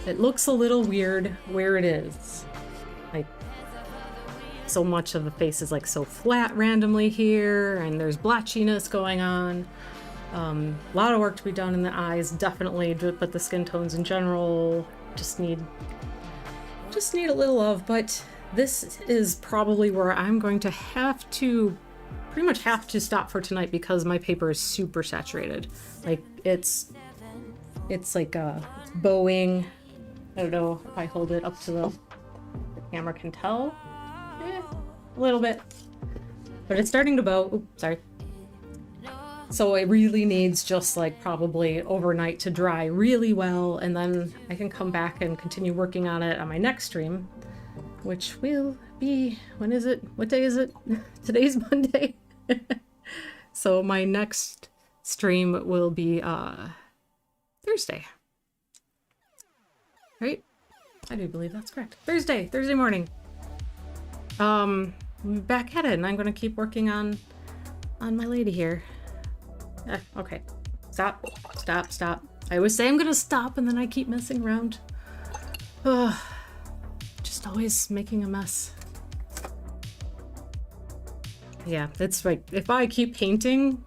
a little weird where it is. Like, so much of the face is like so flat randomly here, and there's blotchiness going on. A lot of work to be done in the eyes, definitely, but the skin tones in general just need a little love. But this is probably where I'm going to pretty much have to stop for tonight because my paper is super saturated. Like it's like bowing. I don't know if I hold it up to the camera can tell. A little bit, but it's starting to bow. Oops, sorry. So it really needs just like probably overnight to dry really well, and then I can come back and continue working on it on my next stream, which will be, when is it? What day is it? Today's Monday. So my next stream will be Thursday. Right? I do believe that's correct. Thursday morning. Back at it, and I'm gonna keep working on my lady here. Okay. Stop. I always say I'm gonna stop and then I keep messing around. Just always making a mess. Yeah, it's like, if I keep painting,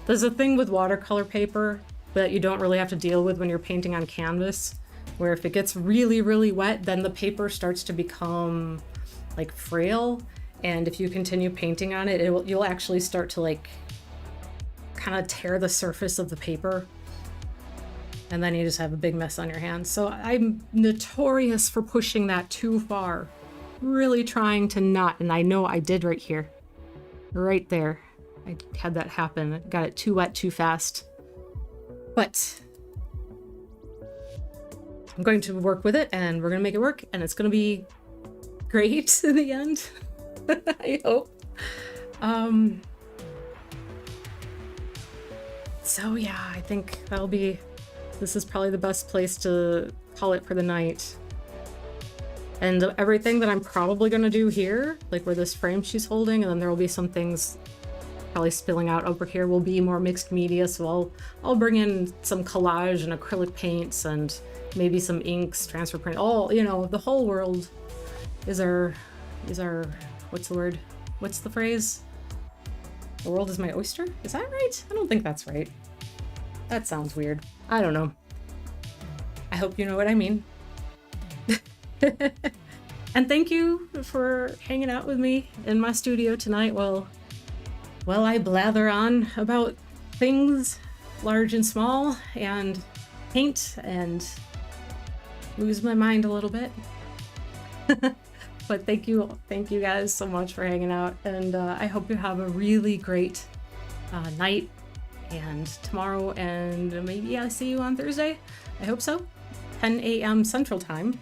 there's a thing with watercolor paper that you don't really have to deal with when you're painting on canvas, where if it gets really, really wet, then the paper starts to become like frail. And if you continue painting on it, you'll actually start to like kind of tear the surface of the paper, and then you just have a big mess on your hands. So I'm notorious for pushing that too far, really trying to not, and I know I did right here, right there. I had that happen. I got it too wet too fast, but I'm going to work with it and we're gonna make it work, and it's gonna be great in the end. I hope. So yeah, I think this is probably the best place to call it for the night. And everything that I'm probably gonna do here, like where this frame she's holding, and then there will be some things probably spilling out over here, will be more mixed media. So I'll bring in some collage and acrylic paints and maybe some inks, transfer print, the whole world is our, what's the word? What's the phrase? The world is my oyster? Is that right? I don't think that's right. That sounds weird. I don't know. I hope you know what I mean. And thank you for hanging out with me in my studio tonight while I blather on about things large and small and paint and lose my mind a little bit. But thank you guys so much for hanging out, and I hope you have a really great night, and tomorrow, and maybe I'll see you on Thursday. I hope so. 10 a.m. Central Time.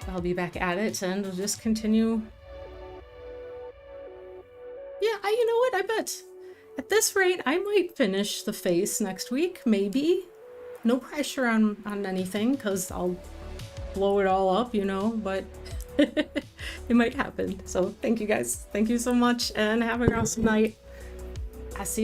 I'll be back at it, and we'll just continue. Yeah, you know what? I bet at this rate, I might finish the face next week, maybe. No pressure on anything, because I'll blow it all up, you know, but it might happen. So thank you guys. Thank you so much, and have an awesome night. I'll see you.